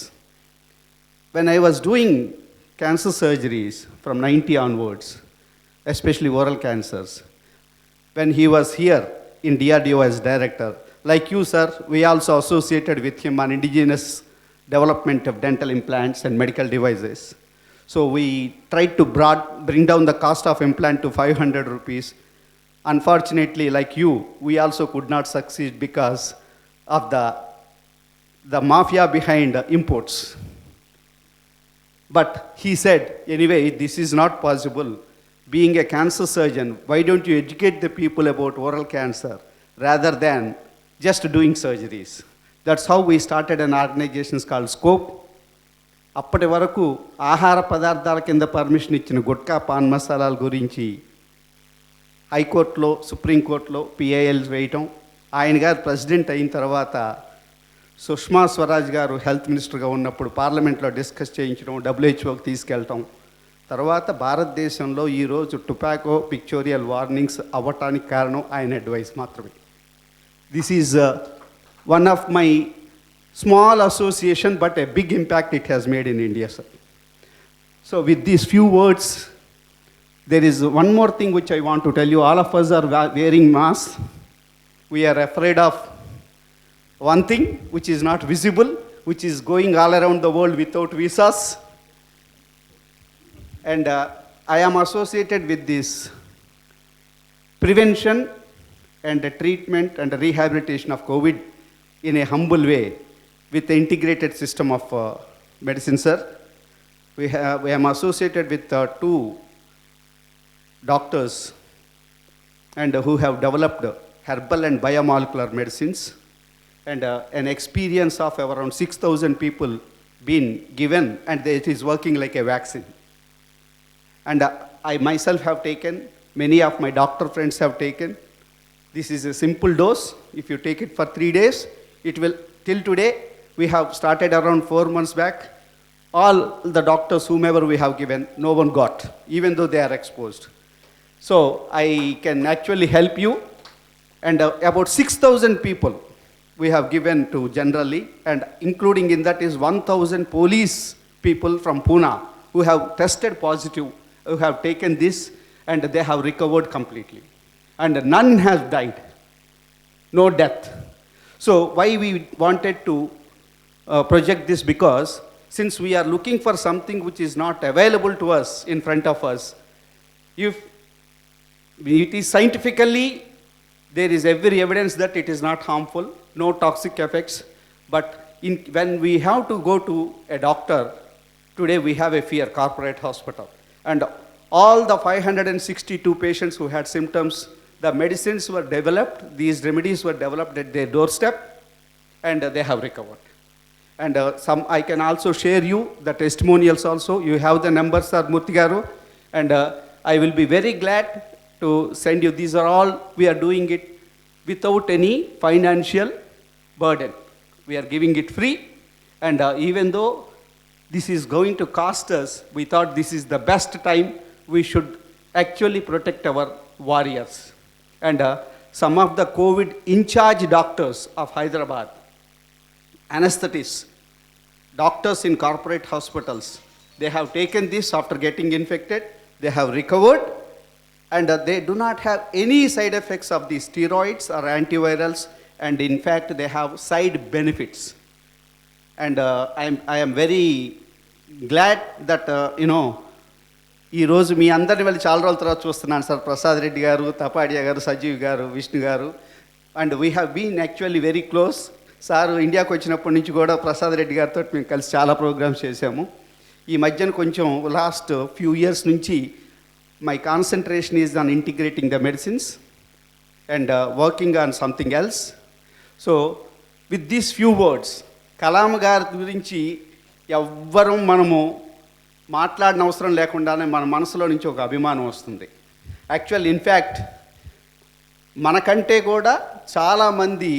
When I was doing cancer surgeries from 90 onwards, especially oral cancers, when he was here in DRDO as director, like you, sir, we also associated with him on indigenous development of dental implants and medical devices. So we tried to bring down the cost of implant to 500 rupees. Unfortunately, like you, we also could not succeed because of the mafia behind imports. But he said, anyway, this is not possible. Being a cancer surgeon, why don't you educate the people about oral cancer rather than just doing surgeries? That's how we started an organization called Scope. అప్పటి వరకు ఆహార పదార్థాల కింద permission ఇచ్చిన gutka pan మసాలాల గురించి హైకోర్టులో సుప్రీంకోర్టులో పిఐఎల్స్ వేయటం. ఆయన గారు ప్రెసిడెంట్ అయిన తర్వాత సుష్మా స్వరాజ్ గారు హెల్త్ మినిస్టర్గా ఉన్నప్పుడు పార్లమెంట్లో డిస్కస్ చేయించడం, డబ్ల్యూహెచ్ఓకి తీసుకెళ్ళటం, తర్వాత భారతదేశంలో ఈరోజు టొబాకో పిక్చోరియల్ వార్నింగ్స్ అవ్వటానికి కారణం ఆయన అడ్వైస్ మాత్రమే. This is one of my small association but a big impact it has made in India, sir. So with these few words, there is one more thing which I want to tell you. All of us are wearing masks. We are afraid of one thing which is not visible, which is going all around the world without visas. And I am associated with this prevention and the treatment and the rehabilitation of COVID in a humble way with the integrated system of medicine, sir. We am associated with two doctors and who have developed herbal and biomolecular medicines, and an experience of around 6,000 people been given, and it is working like a vaccine. And I myself have taken, many of my doctor friends have taken. This is a simple dose. If you take it for 3 days, it will, till today, we have started around 4 months back. All the doctors, whomever we have given, no one got, even though they are exposed. So I can actually help you, and about 6,000 people we have given to generally, and including in that is 1,000 police people from Pune who have tested positive, who have taken this, and they have recovered completely. And none has died, no death. So why we wanted to project this, because since we are looking for something which is not available to us in front of us, if it is scientifically, there is every evidence that it is not harmful, no toxic effects. But when we have to go to a doctor, today we have a fear, corporate hospital. And all the 562 patients who had symptoms, the medicines were developed, these remedies were developed at their doorstep, and they have recovered. And some, I can also share you the testimonials also. You have the numbers, Sir Murthy Garu, and I will be very glad to send you. These are all, we are doing it without any financial burden. We are giving it free, and even though this is going to cost us, we thought this is the best time we should actually protect our warriors. And some of the COVID in-charge doctors of Hyderabad, anesthetists, doctors in corporate hospitals, they have taken this after getting infected, they have recovered, and they do not have any side effects of the steroids or antivirals, and in fact they have side benefits. And I am very glad that ఈ రోజు మీ అందరిని వెళ్ళి చాలా రోజుల తర్వాత చూస్తున్నాను, sir. Prasad Reddy గారు, తపాడియా గారు, Sajeev garu, Vishnu garu, and we have been actually very close. Sir ఇండియాకి వచ్చినప్పటి నుంచి కూడా ప్రసాద్ రెడ్డి గారితో మేము కలిసి చాలా ప్రోగ్రామ్స్ చేశాము. ఈ మధ్యన కొంచెం లాస్ట్ ఫ్యూ ఇయర్స్ నుంచి my concentration is on integrating the medicines and working on something else. So with these few words, Kalam గారి గురించి ఎవ్వరూ మనము మాట్లాడిన అవసరం లేకుండానే మన మనసులో నుంచి ఒక అభిమానం వస్తుంది. యాక్చువల్ ఇన్ఫ్యాక్ట్ మనకంటే కూడా చాలామంది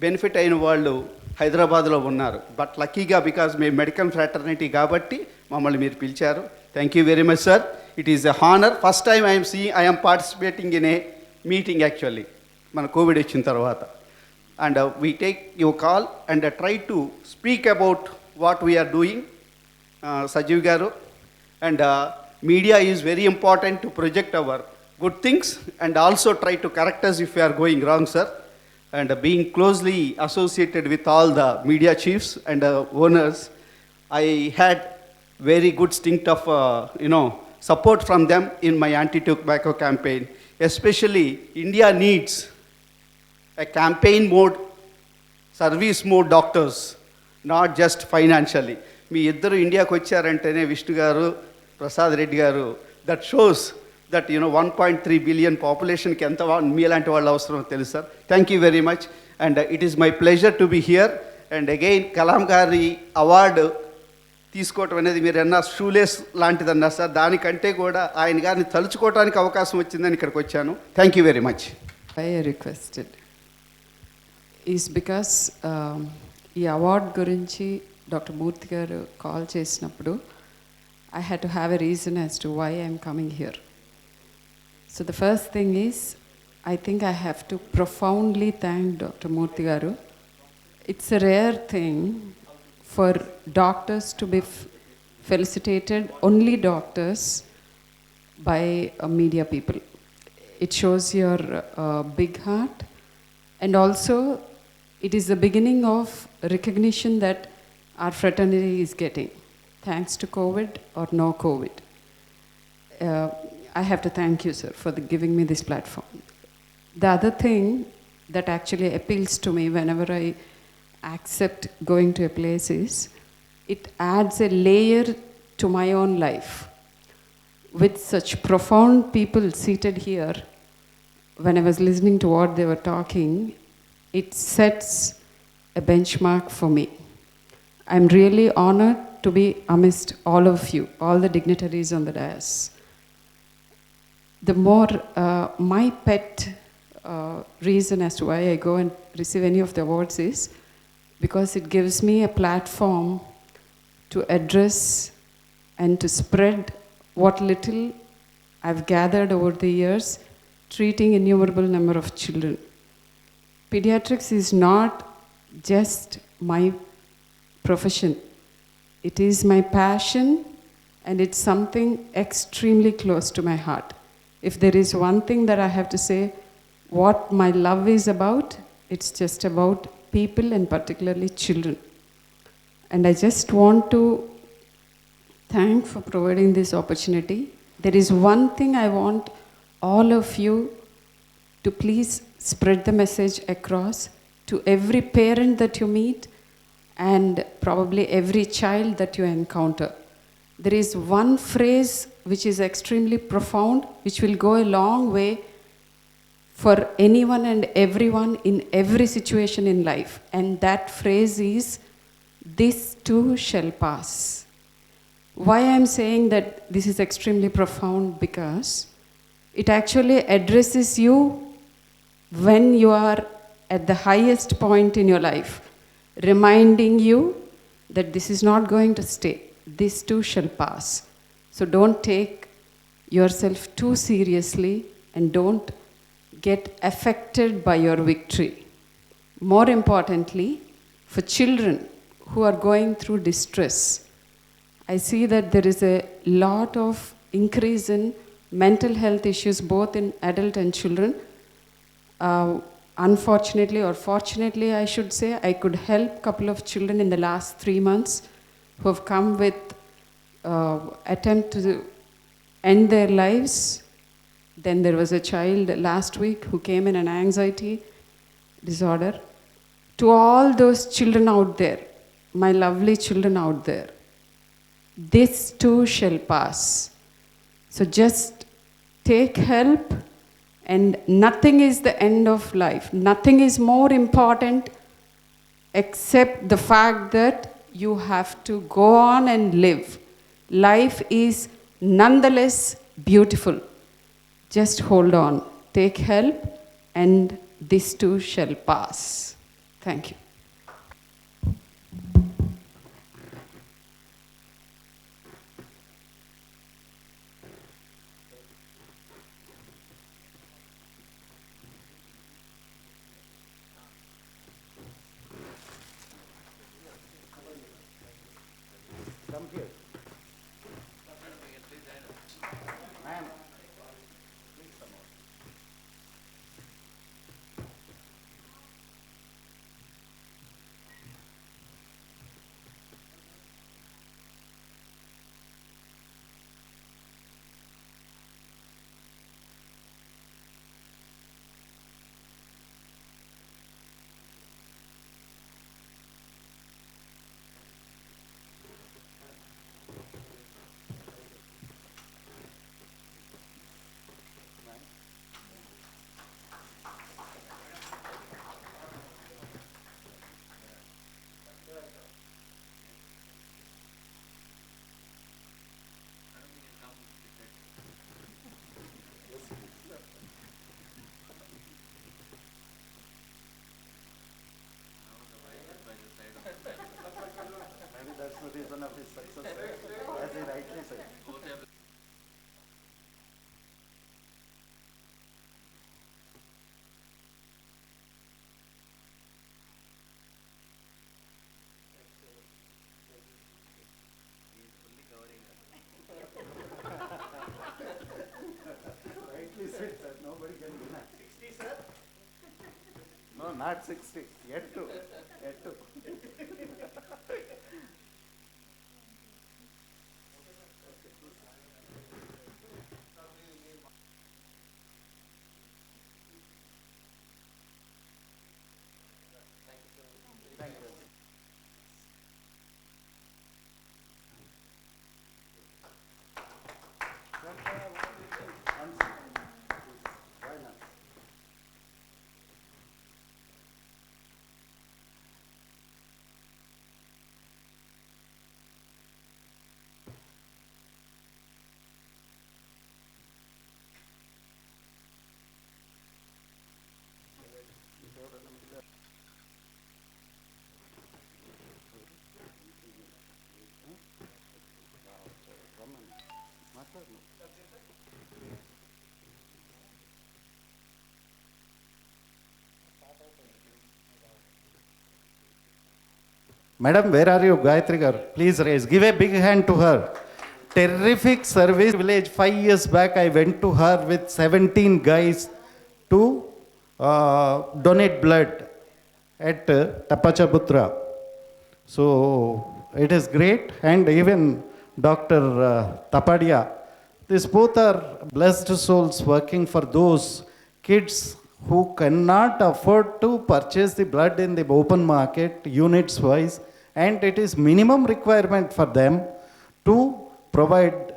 బెనిఫిట్ అయిన వాళ్ళు హైదరాబాద్లో ఉన్నారు. బట్ లక్కీగా బికాజ్ మేము మెడికల్ ఫ్రాటర్నిటీ కాబట్టి మమ్మల్ని మీరు పిలిచారు. Thank you very much, sir. It is a honor. First time I am participating in a meeting actually, మన కోవిడ్ వచ్చిన తర్వాత. And we take your call and try to speak about what we are doing, Sajeev Garu. And media is very important to project our good things and also try to correct us if we are going wrong, sir. And being closely associated with all the media chiefs and owners, I had very good stint of, support from them in my anti-tobacco campaign. Especially, India needs a campaign mode, service mode doctors, not just financially. మీ ఇద్దరు ఇండియాకి వచ్చారంటేనే విష్ణు గారు, ప్రసాద్ రెడ్డి గారు, that shows that 1.3 billion పాపులేషన్కి ఎంత మీలాంటి వాళ్ళు అవసరమో తెలుసు, sir. Thank you very much. And it is my pleasure to be here. And again Kalam గారి అవార్డు తీసుకోవటం అనేది మీరు అన్న షూలేస్ లాంటిదన్నారు, సార్. దానికంటే కూడా ఆయన గారిని తలుచుకోవడానికి అవకాశం వచ్చిందని ఇక్కడికి వచ్చాను. Thank you very much. I requested is because ఈ అవార్డ్ గురించి డాక్టర్ మూర్తి గారు కాల్ చేసినప్పుడు I had to have a reason as to why I'm coming here. So the first thing is, I think I have to profoundly thank Dr. Murthy garu. It's a rare thing for doctors to be felicitated, only doctors, by media people. It shows your big heart, and also it is the beginning of recognition that our fraternity is getting, thanks to COVID or no COVID. I have to thank you, sir, for giving me this platform. The other thing that actually appeals to me whenever I accept going to a place is, it adds a layer to my own life. With such profound people seated here, when I was listening to what they were talking, it sets a benchmark for me. I'm really honored to be amidst all of you, all the dignitaries on the dais. The more, my pet reason as to why I go and receive any of the awards is because it gives me a platform to address and to spread what little I've gathered over the years, treating innumerable number of children. Pediatrics is not just my profession. It is my passion, and it's something extremely close to my heart. If there is one thing that I have to say, what my love is about, it's just about people and particularly children. And I just want to thank for providing this opportunity. There is one thing I want all of you to please spread the message across to every parent that you meet and probably every child that you encounter. There is one phrase which is extremely profound, which will go a long way for anyone and everyone in every situation in life. And that phrase is, "This too shall pass." Why I'm saying that this is extremely profound? Because it actually addresses you when you are at the highest point in your life, reminding you that this is not going to stay. This too shall pass. So don't take yourself too seriously and don't get affected by your victory. More importantly, for children who are going through distress, I see that there is a lot of increase in mental health issues both in adult and children. Unfortunately, or fortunately I should say, I could help a couple of children in the last 3 months who have come with attempt to end their lives. Then there was a child last week who came in an anxiety disorder. To all those children out there, my lovely children out there, this too shall pass. So just take help, and nothing is the end of life. Nothing is more important except the fact that you have to go on and live. Life is nonetheless beautiful. Just hold on, take help, and this too shall pass. Thank you. That's the reason of his success, as he rightly said. Rightly said, sir. Nobody can deny. 60, sir? No, not 60. Yet to. Yet to. Madam, where are you? Gayatri Garu, please raise. Give a big hand to her. Terrific service. Village, 5 years back, I went to her with 17 guys to donate blood at Tapachaputra. So it is great. And even Dr. Tapadia. These both are blessed souls working for those kids who cannot afford to purchase the blood in the open market, units wise, and it is minimum requirement for them to provide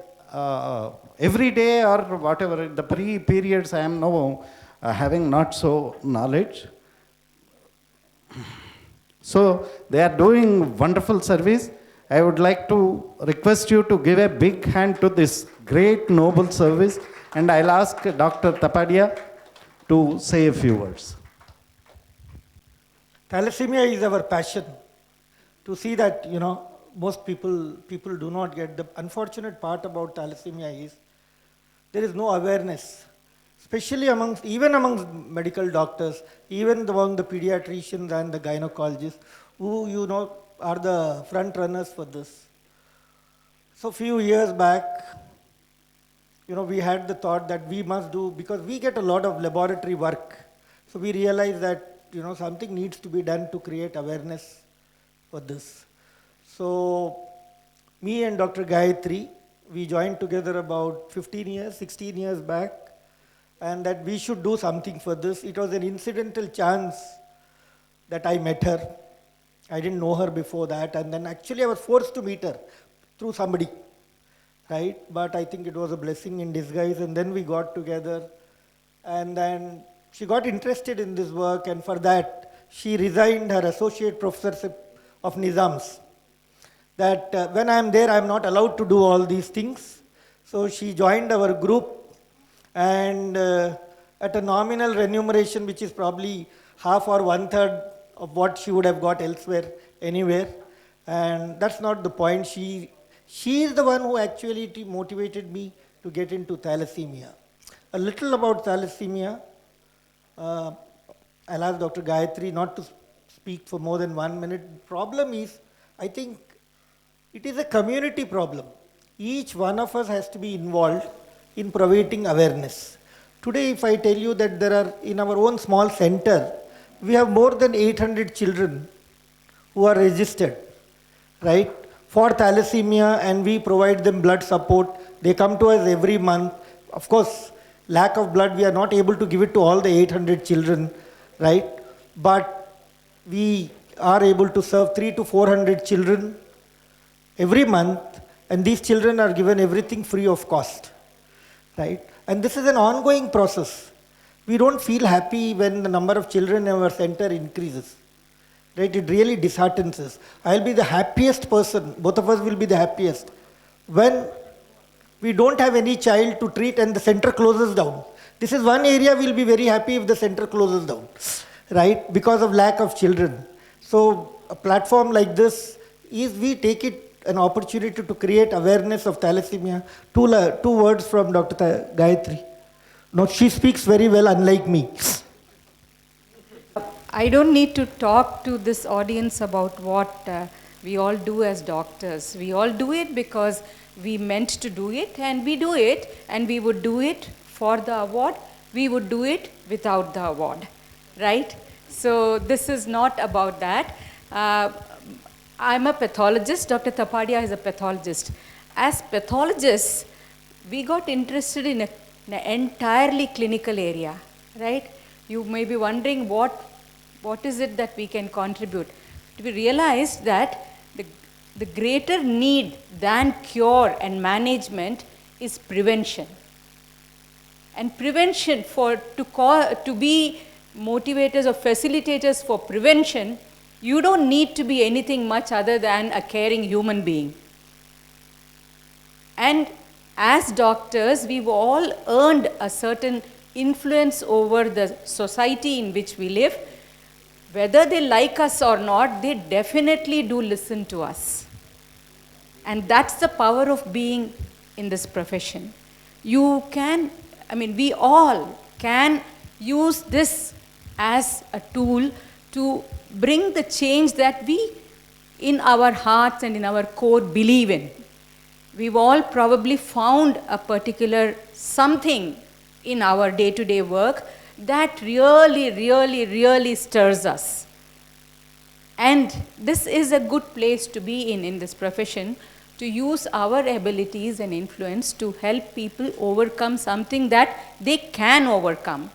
every day or whatever. The periods I am now having not so knowledge. So they are doing wonderful service. I would like to request you to give a big hand to this great noble service, and I'll ask Dr. Tapadia to say a few words. Thalassemia is our passion. To see that, most people do not get. The unfortunate part about thalassemia is there is no awareness, especially even amongst medical doctors, even among the pediatricians and the gynecologists, who are the front runners for this. So few years back, we had the thought that we must do, because we get a lot of laboratory work. So we realized that, something needs to be done to create awareness for this. So me and Dr. Gayatri, we joined together about 16 years back, and that we should do something for this. It was an incidental chance that I met her. I didn't know her before that, and then actually I was forced to meet her through somebody, right? But I think it was a blessing in disguise, and then we got together, and then she got interested in this work, and for that she resigned her associate professorship of Nizams. That when I am there, I am not allowed to do all these things. So she joined our group, and at a nominal remuneration, which is probably half or 1/3 of what she would have got elsewhere, anywhere. And that's not the point. She is the one who actually motivated me to get into thalassemia. A little about thalassemia. I'll ask Dr. Gayatri not to speak for more than 1 minute. Problem is, I think it is a community problem. Each one of us has to be involved in providing awareness. Today, if I tell you that there are, in our own small center, we have more than 800 children who are registered, right, for thalassemia, and we provide them blood support. They come to us every month. Of course, lack of blood, we are not able to give it to all the 800 children, right? But we are able to serve 300 to 400 children every month, and these children are given everything free of cost, right? And this is an ongoing process. We don't feel happy when the number of children in our center increases, right? It really disheartens us. I'll be the happiest person, both of us will be the happiest, when we don't have any child to treat and the center closes down. This is one area we'll be very happy if the center closes down, right? Because of lack of children. So a platform like this is we take it an opportunity to create awareness of thalassemia. Two words from Dr. Gayatri. No, she speaks very well, unlike me. I don't need to talk to this audience about what we all do as doctors. We all do it because we meant to do it, and we do it, and we would do it for the award. We would do it without the award, right? So this is not about that. I'm a pathologist. Dr. Tapadia is a pathologist. As pathologists, we got interested in an entirely clinical area, right? You may be wondering what is it that we can contribute. We realized that the greater need than cure and management is prevention. And prevention, to be motivators or facilitators for prevention, you don't need to be anything much other than a caring human being. And as doctors, we've all earned a certain influence over the society in which we live. Whether they like us or not, they definitely do listen to us. And that's the power of being in this profession. We all can use this as a tool to bring the change that we, in our hearts and in our core, believe in. We've all probably found a particular something in our day-to-day work that really, really, really stirs us. And this is a good place to be in this profession, to use our abilities and influence to help people overcome something that they can overcome.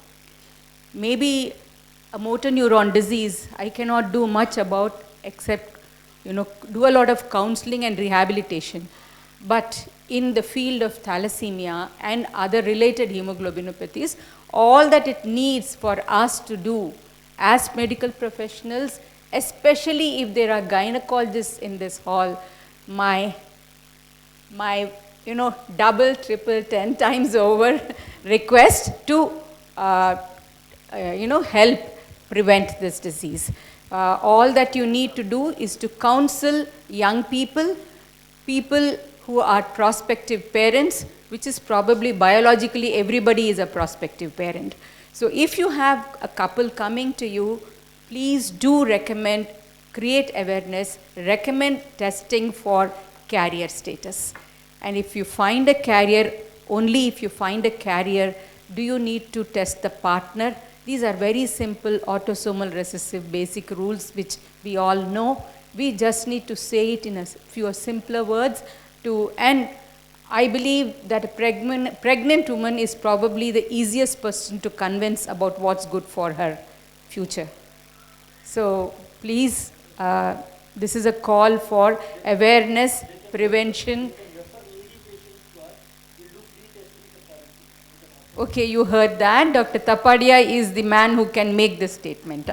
Maybe a motor neuron disease, I cannot do much about except, do a lot of counseling and rehabilitation. But in the field of thalassemia and other related hemoglobinopathies, all that it needs for us to do as medical professionals, especially if there are gynecologists in this hall, my double, triple, 10 times over request to help prevent this disease. All that you need to do is to counsel young people who are prospective parents, which is probably biologically everybody is a prospective parent. So if you have a couple coming to you, please do recommend, create awareness, recommend testing for carrier status. And if you find a carrier, only if you find a carrier, do you need to test the partner. These are very simple autosomal recessive basic rules which we all know. We just need to say it in a few simpler words. And I believe that a pregnant woman is probably the easiest person to convince about what's good for her future. So please, this is a call for awareness, prevention. Okay, you heard that. Dr. Tapadia is the man who can make this statement.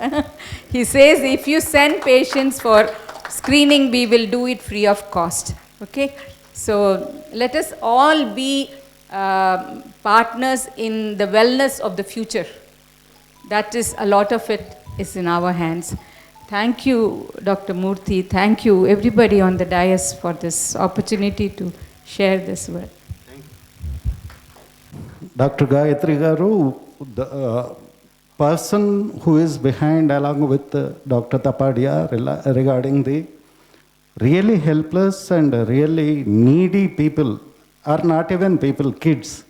He says, if you send patients for screening, we will do it free of cost. Okay? So let us all be partners in the wellness of the future. That is, a lot of it is in our hands. Thank you, Dr. Murthy. Thank you, everybody on the dais, for this opportunity to share this word. Dr. Gayatri Garu, the person who is behind, along with Dr. Tapadia, regarding the really helpless and really needy people, are not even people, kids,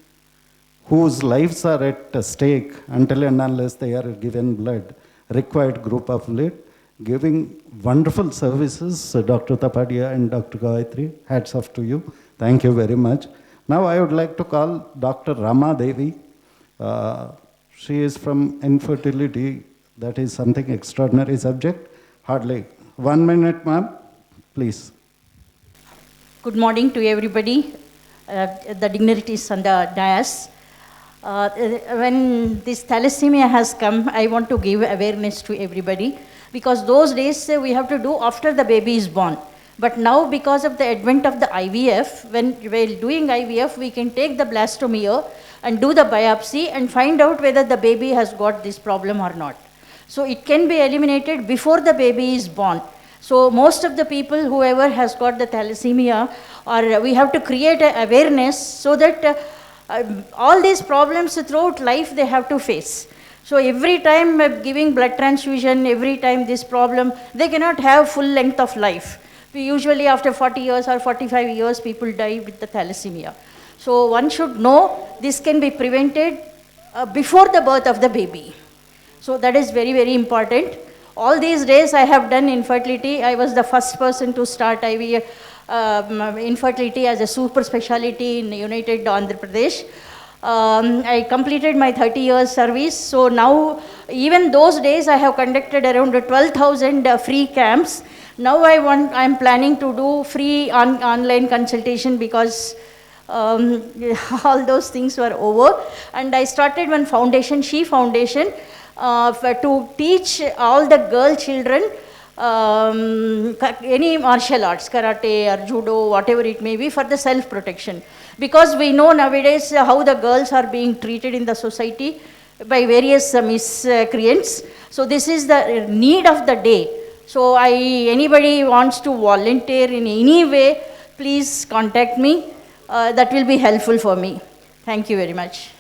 whose lives are at stake until and unless they are given blood, required group of blood, giving wonderful services, Dr. Tapadia and Dr. Gayatri. Hats off to you. Thank you very much. Now I would like to call Dr. Rama Devi. She is from infertility. That is something extraordinary subject. Hardly 1 minute, ma'am, please. Good morning to everybody, the dignitaries on the dais. When this thalassemia has come, I want to give awareness to everybody, because those days we have to do after the baby is born. But now, because of the advent of the IVF, when while doing IVF, we can take the blastomere and do the biopsy and find out whether the baby has got this problem or not. So it can be eliminated before the baby is born. So most of the people, whoever has got the thalassemia, or we have to create a awareness so that all these problems throughout life they have to face. So every time giving blood transfusion, every time this problem, they cannot have full length of life. We usually after 40 years or 45 years, people die with the thalassemia. So one should know this can be prevented before the birth of the baby. So that is very, very important. All these days I have done infertility. I was the first person to start IVF, infertility as a super specialty in United Andhra Pradesh. I completed my 30 years service. So now, even those days, I have conducted around 12,000 free camps. Now I'm planning to do free online consultation because all those things were over. And I started one foundation, She Foundation, to teach all the girl children any martial arts, karate or judo, whatever it may be, for the self-protection. Because we know nowadays how the girls are being treated in the society by various miscreants. So this is the need of the day. So anybody wants to volunteer in any way, please contact me. That will be helpful for me. Thank you very much.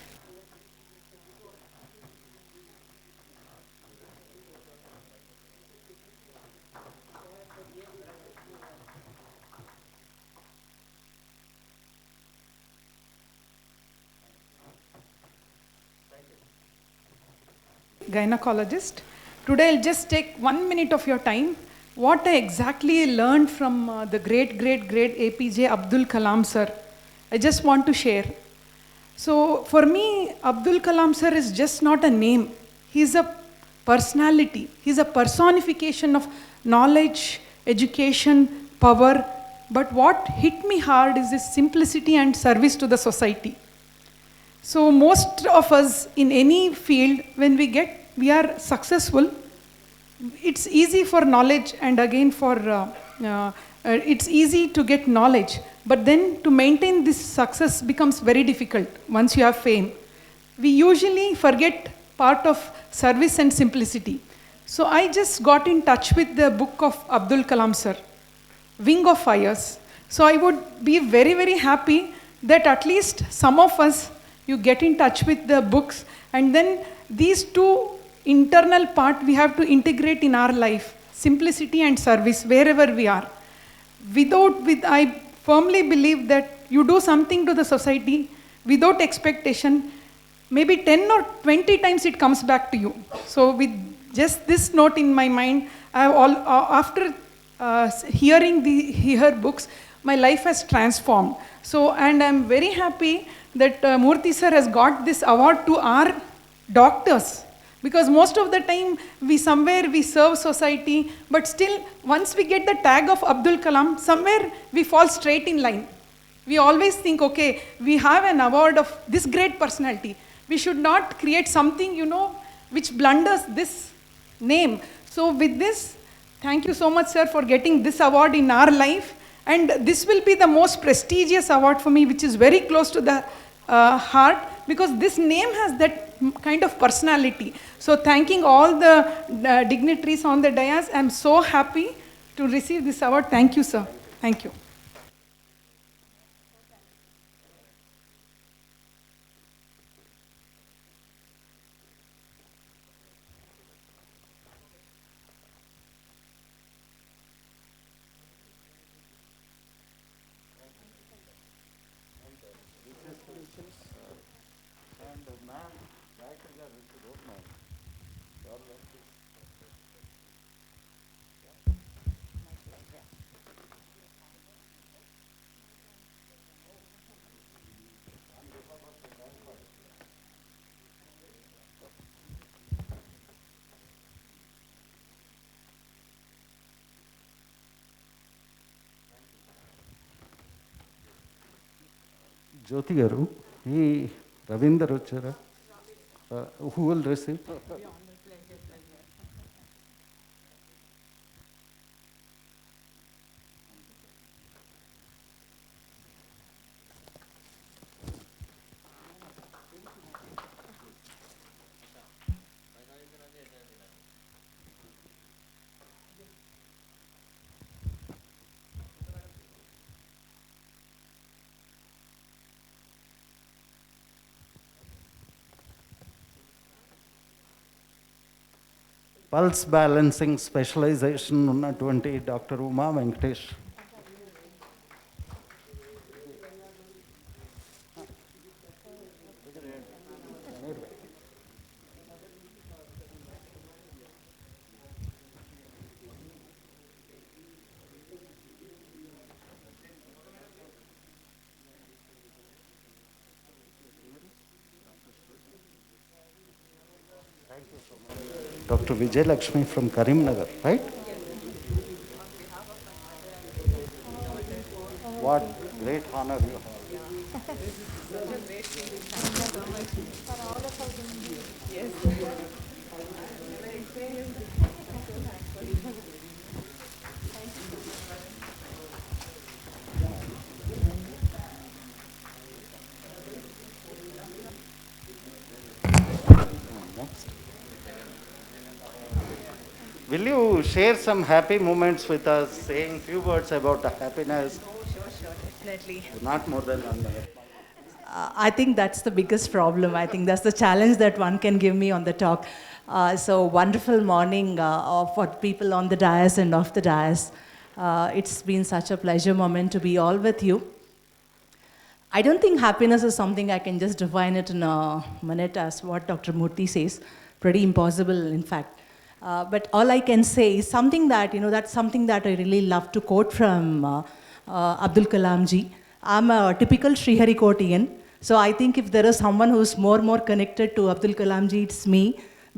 Gynecologist. Today I'll just take 1 minute of your time. What I exactly learned from the great APJ Abdul Kalam sir, I just want to share. So for me, Abdul Kalam sir is just not a name. He's a personality. He's a personification of knowledge, education, power. But what hit me hard is his simplicity and service to the society. So most of us in any field, when we are successful, it's easy for knowledge and again it's easy to get knowledge. But then to maintain this success becomes very difficult once you have fame. We usually forget part of service and simplicity. So I just got in touch with the book of Abdul Kalam sir, Wing of Fires. So I would be very, very happy that at least some of us, you get in touch with the books, and then these two internal part we have to integrate in our life, simplicity and service, wherever we are. I firmly believe that you do something to the society without expectation, maybe 10 or 20 times it comes back to you. So with just this note in my mind, after hearing her books, my life has transformed. So, and I'm very happy that Murthy sir has got this award to our doctors. Because most of the time, we serve society, but still, once we get the tag of Abdul Kalam, somewhere we fall straight in line. We always think, okay, we have an award of this great personality. We should not create something, which blunders this name. So with this, thank you so much, sir, for getting this award in our life. And this will be the most prestigious award for me, which is very close to the heart, because this name has that kind of personality. So thanking all the dignitaries on the dais, I'm so happy to receive this award. Thank you, sir. Thank you. Jyoti garu, he Ravinder Uchara, who will receive? Pulse balancing specialisation ఉన్నటువంటి doctor Uma Venkatesh. Dr. Vijay Lakshmi from Karimnagar, right? What great honor you have. Next. Will you share some happy moments with us, saying few words about the happiness? Sure, definitely. Not more than 1 minute. I think that's the biggest problem. I think that's the challenge that one can give me on the talk. So wonderful morning for people on the dais and off the dais. It's been such a pleasure moment to be all with you. I don't think happiness is something I can just define it in a minute as what Dr. Murthy says. Pretty impossible, in fact. But all I can say is something that, that's something that I really love to quote from Abdul Kalam ji. I'm a typical Sriharikotian. So I think if there is someone who's more connected to Abdul Kalam ji, it's me.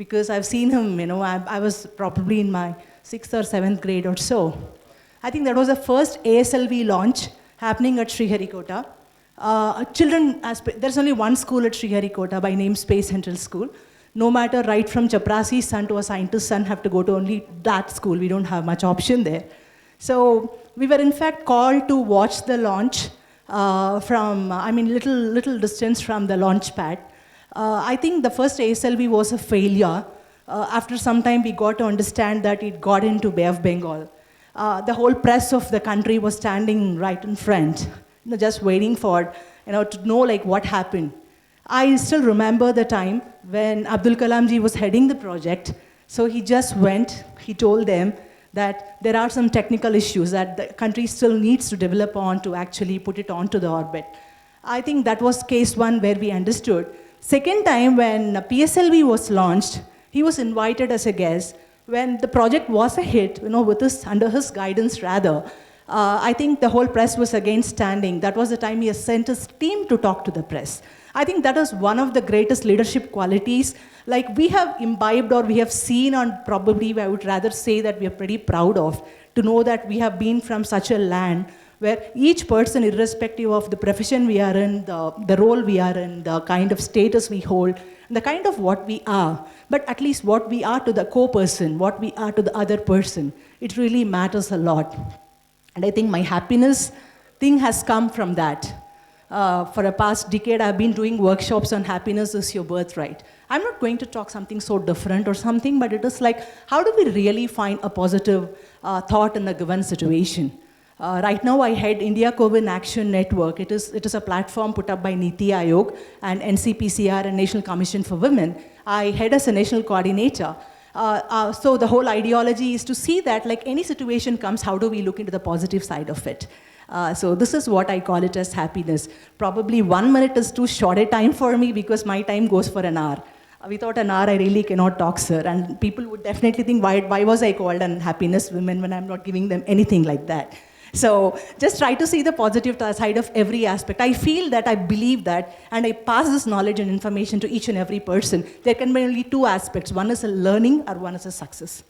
Because I've seen him, I was probably in my 6th or 7th grade or so. I think that was the first ASLV launch happening at Sriharikota. There's only one school at Sriharikota by name Space Central School. No matter right from Chaprasi's son to a scientist's son have to go to only that school. We don't have much option there. So we were in fact called to watch the launch from, little distance from the launch pad. I think the first ASLV was a failure. After some time we got to understand that it got into Bay of Bengal. The whole press of the country was standing right in front, just waiting for, to know like what happened. I still remember the time when Abdul Kalam ji was heading the project. So he just went, he told them that there are some technical issues that the country still needs to develop on to actually put it onto the orbit. I think that was case one where we understood. Second time when PSLV was launched, he was invited as a guest. When the project was a hit, under his guidance rather, I think the whole press was again standing. That was the time he sent his team to talk to the press. I think that is one of the greatest leadership qualities. Like we have imbibed or we have seen, and probably I would rather say that we are pretty proud of, to know that we have been from such a land where each person, irrespective of the profession we are in, the role we are in, the kind of status we hold, the kind of what we are, but at least what we are to the co-person, what we are to the other person, it really matters a lot. And I think my happiness thing has come from that. For a past decade, I've been doing workshops on happiness is your birthright. I'm not going to talk something so different or something, but it is like, how do we really find a positive thought in a given situation? Right now, I head India COVID Action Network. It is a platform put up by Niti Aayog and NCPCR and National Commission for Women. I head as a national coordinator. So the whole ideology is to see that like any situation comes, how do we look into the positive side of it? So this is what I call it as happiness. Probably 1 minute is too short a time for me because my time goes for an hour. Without an hour, I really cannot talk, sir. And people would definitely think, why was I called an happiness woman when I'm not giving them anything like that? So just try to see the positive side of every aspect. I feel that, I believe that, and I pass this knowledge and information to each and every person. There can be only two aspects. One is a learning or one is a success.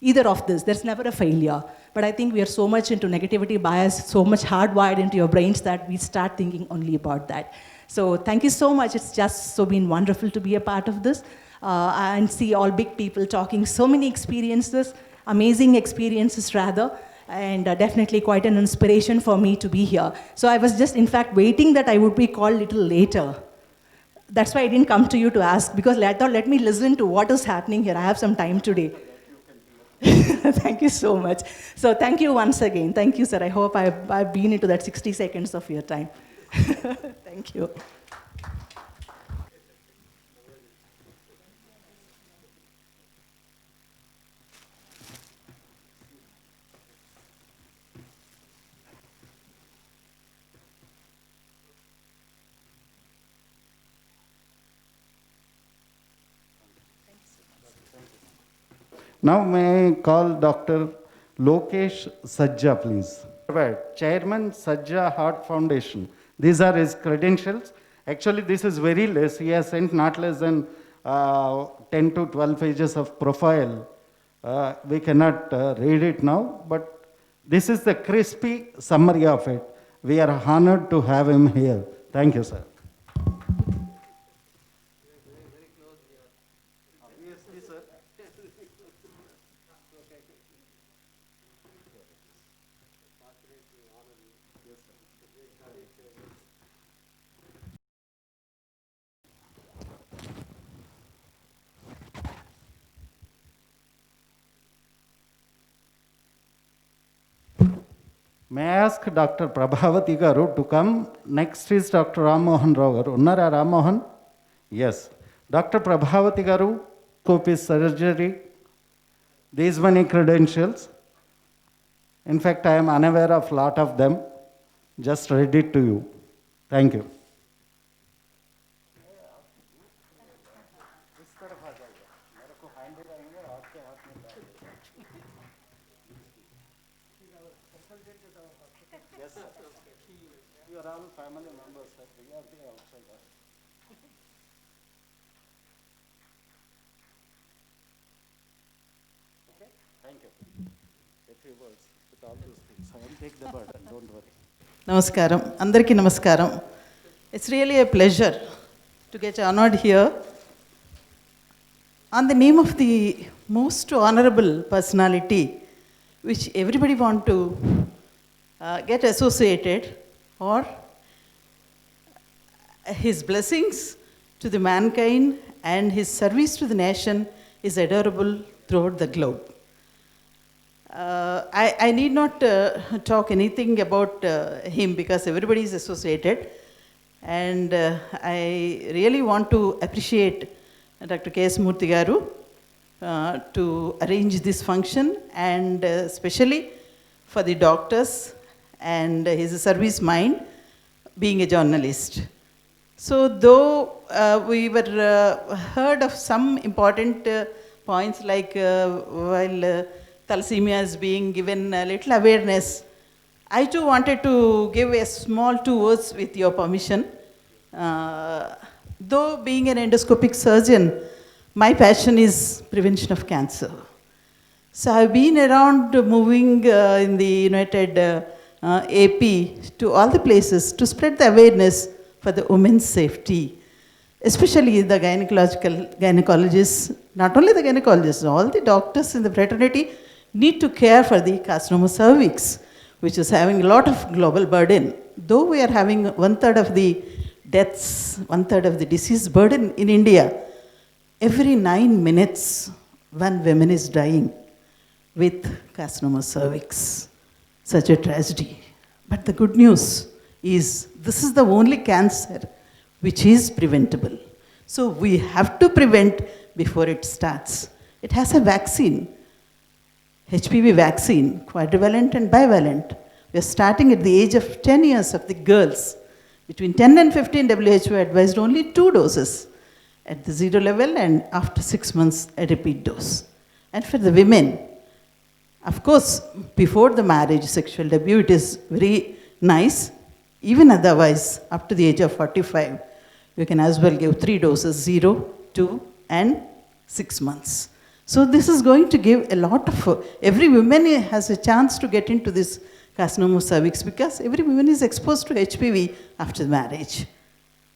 Either of this, there's never a failure. But I think we are so much into negativity bias, so much hardwired into your brains that we start thinking only about that. So thank you so much. It's just so been wonderful to be a part of this and see all big people talking so many experiences, amazing experiences rather, and definitely quite an inspiration for me to be here. So I was just in fact waiting that I would be called a little later. That's why I didn't come to you to ask, because I thought let me listen to what is happening here. I have some time today. Thank you so much. So thank you once again. Thank you, sir. I hope I've been into that 60 seconds of your time. Thank you. Now may I call Dr. Lokesh Sajja, please. Chairman, Sajja Heart Foundation. These are his credentials. Actually, this is very less. He has sent not less than 10 to 12 pages of profile. We cannot read it now, but this is the crispy summary of it. We are honored to have him here. Thank you, sir. May I ask Dr. Prabhavati Garu to come? Next is Dr. Ram Mohan Rao Garu. Unnara Ram Mohan? Yes. Dr. Prabhavati Garu, scope is surgery. These many credentials. In fact, I am unaware of a lot of them. Just read it to you. Thank you. You are all family members, sir. We are the outsiders. Okay? Thank you. A few words with all those things. I will take the burden, don't worry. Namaskaram. Andarki namaskaram. It's really a pleasure to get honored here on the name of the most honorable personality which everybody want to get associated, or his blessings to the mankind and his service to the nation is adorable throughout the globe. I need not talk anything about him because everybody is associated, and I really want to appreciate Dr. K.S. Murthy Garu to arrange this function, and especially for the doctors and his service mind, being a journalist. So though we were heard of some important points, like while thalassemia is being given a little awareness, I too wanted to give a small 2 words with your permission. Though being an endoscopic surgeon, my passion is prevention of cancer. So I've been around moving in the United AP to all the places to spread the awareness for the women's safety, especially the gynecologists, not only the gynecologists, all the doctors in the fraternity need to care for the carcinoma cervix, which is having a lot of global burden. Though we are having 1/3 of the deaths, 1/3 of the disease burden in India, every 9 minutes, one woman is dying with carcinoma cervix. Such a tragedy. But the good news is this is the only cancer which is preventable. So we have to prevent before it starts. It has a vaccine, HPV vaccine, quadrivalent and bivalent. We are starting at the age of 10 years of the girls. Between 10 and 15, WHO advised only 2 doses at the 0 level, and after 6 months, a repeat dose. And for the women, of course, before the marriage, sexual debut, it is very nice. Even otherwise, up to the age of 45, you can as well give 3 doses, 0, 2, and 6 months. So this is going to give a lot of, every woman has a chance to get into this carcinoma cervix because every woman is exposed to HPV after marriage.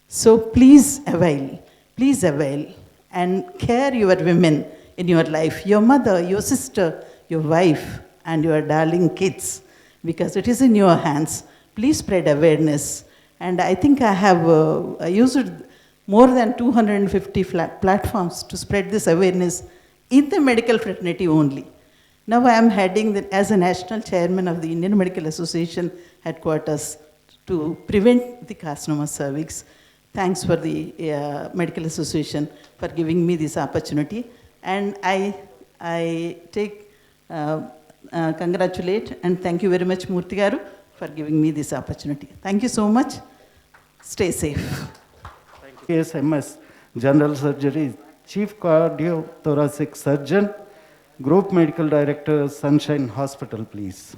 So please avail and care your women in your life, your mother, your sister, your wife, and your darling kids, because it is in your hands. Please spread awareness. And I think I have used more than 250 platforms to spread this awareness in the medical fraternity only. Now I am heading as a national chairman of the Indian Medical Association headquarters to prevent the carcinoma cervix. Thanks for the Medical Association for giving me this opportunity. And I congratulate and thank you very much, Murthy Garu, for giving me this opportunity. Thank you so much. Stay safe. Thank you. KSMS, General Surgery, Chief Cardiothoracic Surgeon, Group Medical Director, Sunshine Hospital, please.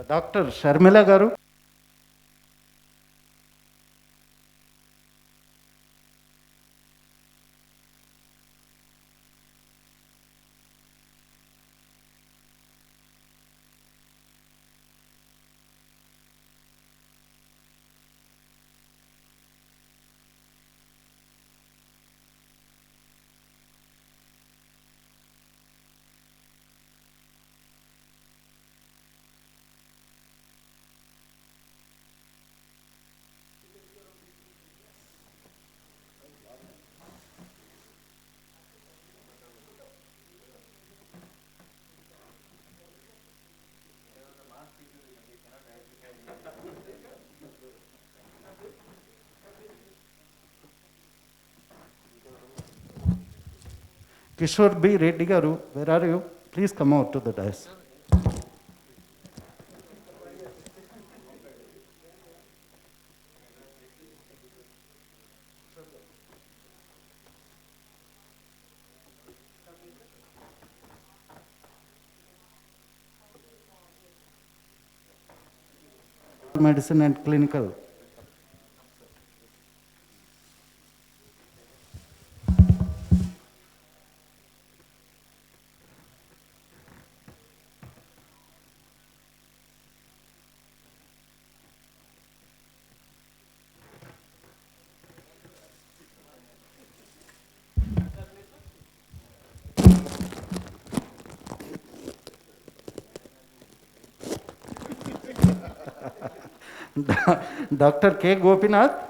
Dr. Sharmila Garu. Kishore B. Reddy Garu, where are you? Please come out to the dais. Medicine and clinical. Dr. K. Gopinath.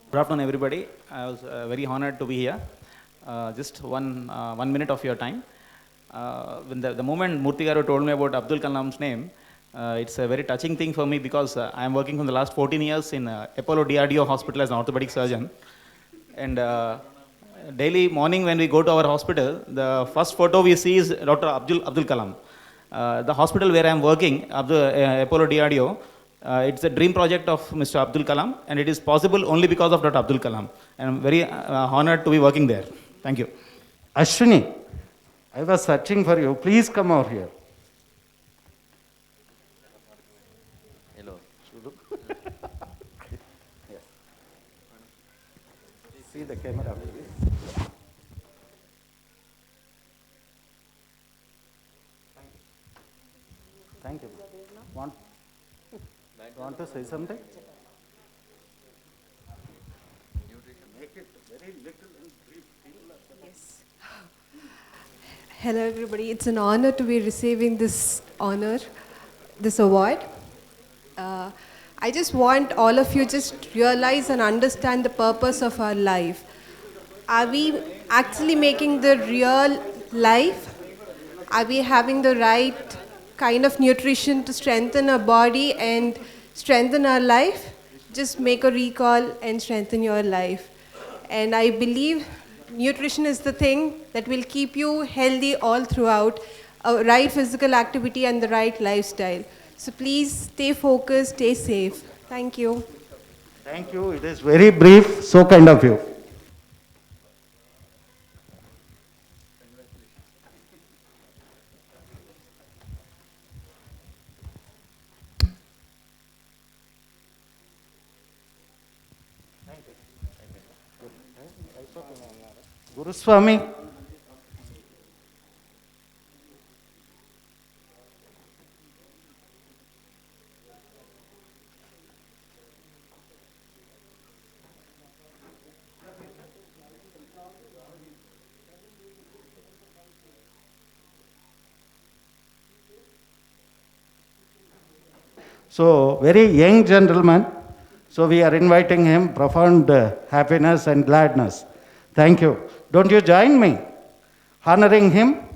Good afternoon, everybody. I was very honored to be here. Just one minute of your time. When the moment Murthy Garu told me about Abdul Kalam's name, it's a very touching thing for me because I am working for the last 14 years in Apollo DRDO hospital as an orthopedic surgeon. And daily morning when we go to our hospital, the first photo we see is Dr. Abdul Kalam. The hospital where I am working, Apollo DRDO, it's a dream project of Mr. Abdul Kalam, and it is possible only because of Dr. Abdul Kalam. And I'm very honored to be working there. Thank you. Ashwini, I was searching for you. Please come over here. Hello. Yes. See the camera, please. Thank you. Want to say something? Make it very little and brief. Yes. Hello, everybody. It's an honor to be receiving this award. I just want all of you just realize and understand the purpose of our life. Are we actually making the real life? Are we having the right kind of nutrition to strengthen our body and strengthen our life? Just make a recall and strengthen your life. And I believe nutrition is the thing that will keep you healthy all throughout, right physical activity and the right lifestyle. So please stay focused, stay safe. Thank you. Thank you. It is very brief, so kind of you. Guruswami. So, very young gentleman. So, we are inviting him, profound happiness and gladness. Thank you. Don't you join me honoring him?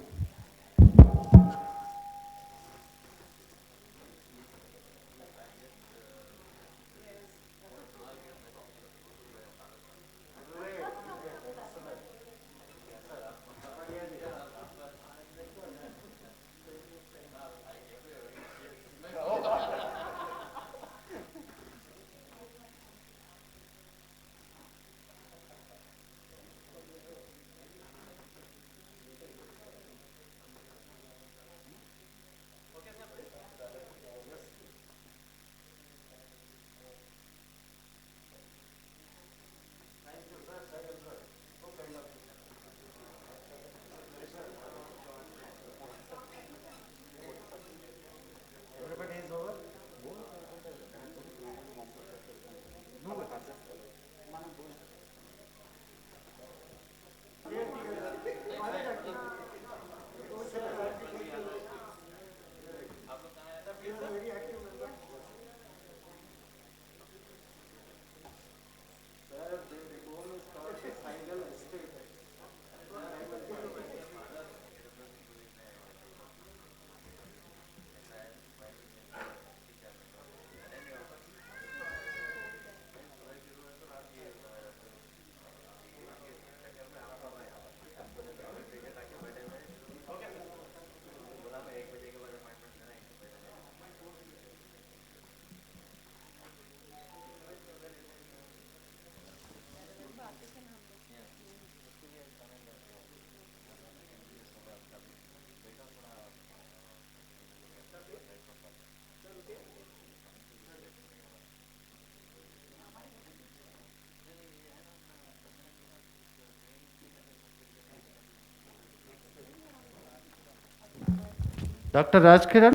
Dr. Rajkiran?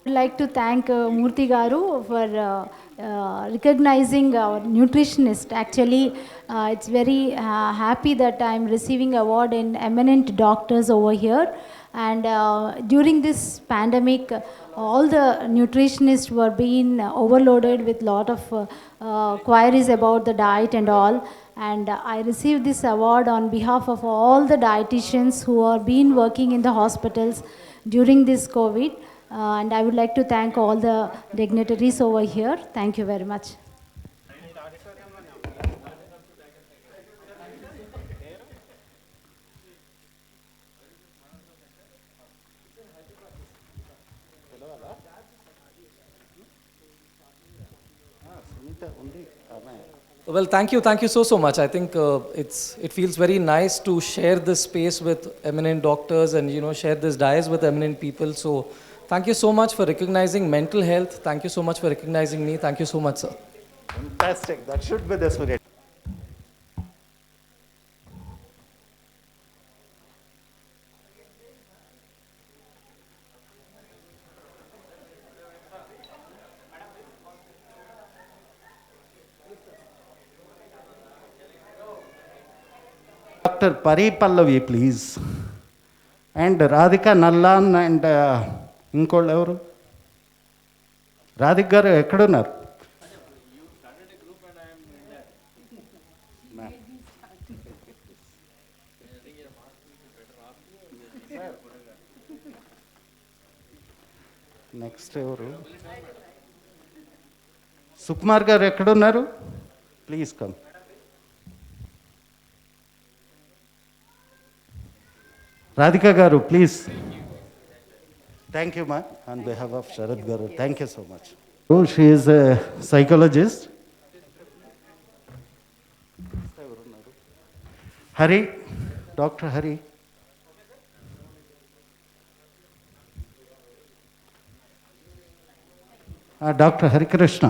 I'd like to thank Murthy Garu for recognizing our nutritionist. Actually, it's very happy that I'm receiving award in eminent doctors over here. And during this pandemic, all the nutritionists were being overloaded with lot of queries about the diet and all. And I received this award on behalf of all the dietitians who are been working in the hospitals during this COVID. And I would like to thank all the dignitaries over here. Thank you very much. Well, thank you so much. I think it feels very nice to share this space with eminent doctors and share this dais with eminent people. So thank you so much for recognizing mental health. Thank you so much for recognizing me. Thank you so much, sir. Fantastic. That should be the spirit. Dr. Pari Pallavi, please. And Radhika Nallan and ఇంకోళ్ళు ఎవరు రాధిక్ గారు ఎక్కడున్నారు next ఎవరు? సుకుమార్ గారు ఎక్కడున్నారు? Please come. Radhika garu please. Thank you ma'am on behalf of Sharath garu. Thank you so much. She is a psychologist. Hari, doctor Hari. Doctor Harikrishna.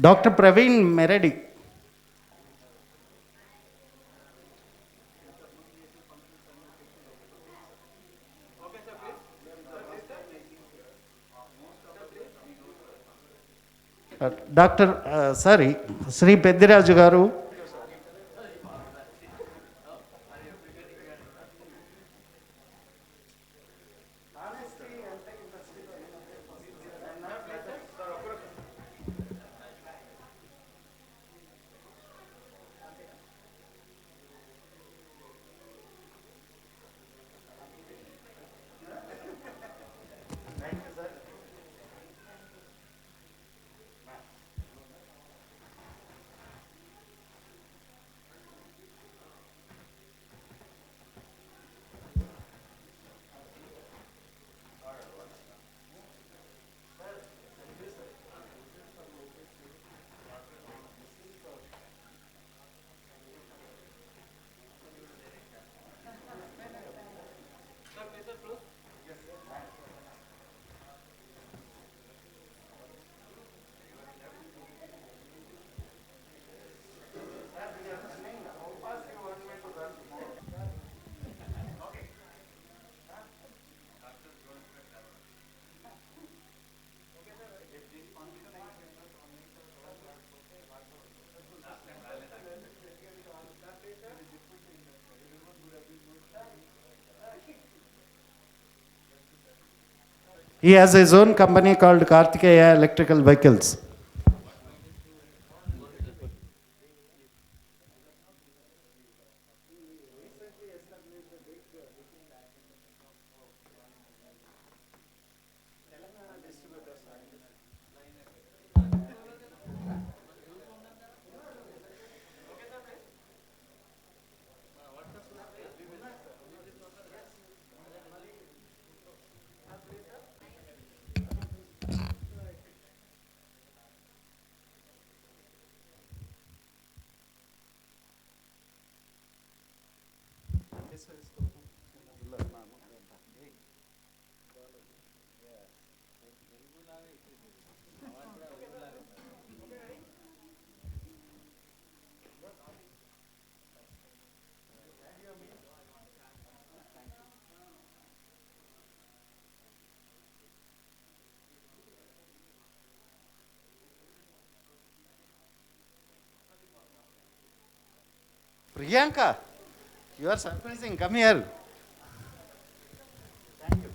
Doctor Praveen Meradi. Doctor sorry Shri Peddiraju garu. He has his own company called Kartikeya Electrical Vehicles. Priyanka, you are surprising. Come here. Thank you.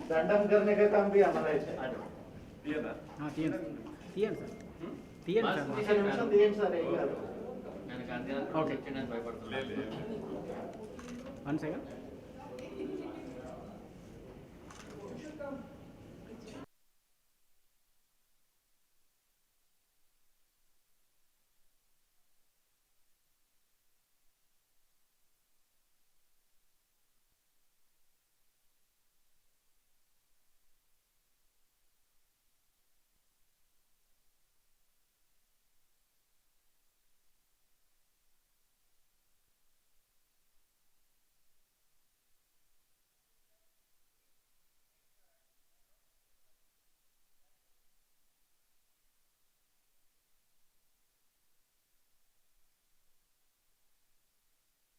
దండం करने का काम भी हमारा है। हाँ तीन sir okay one second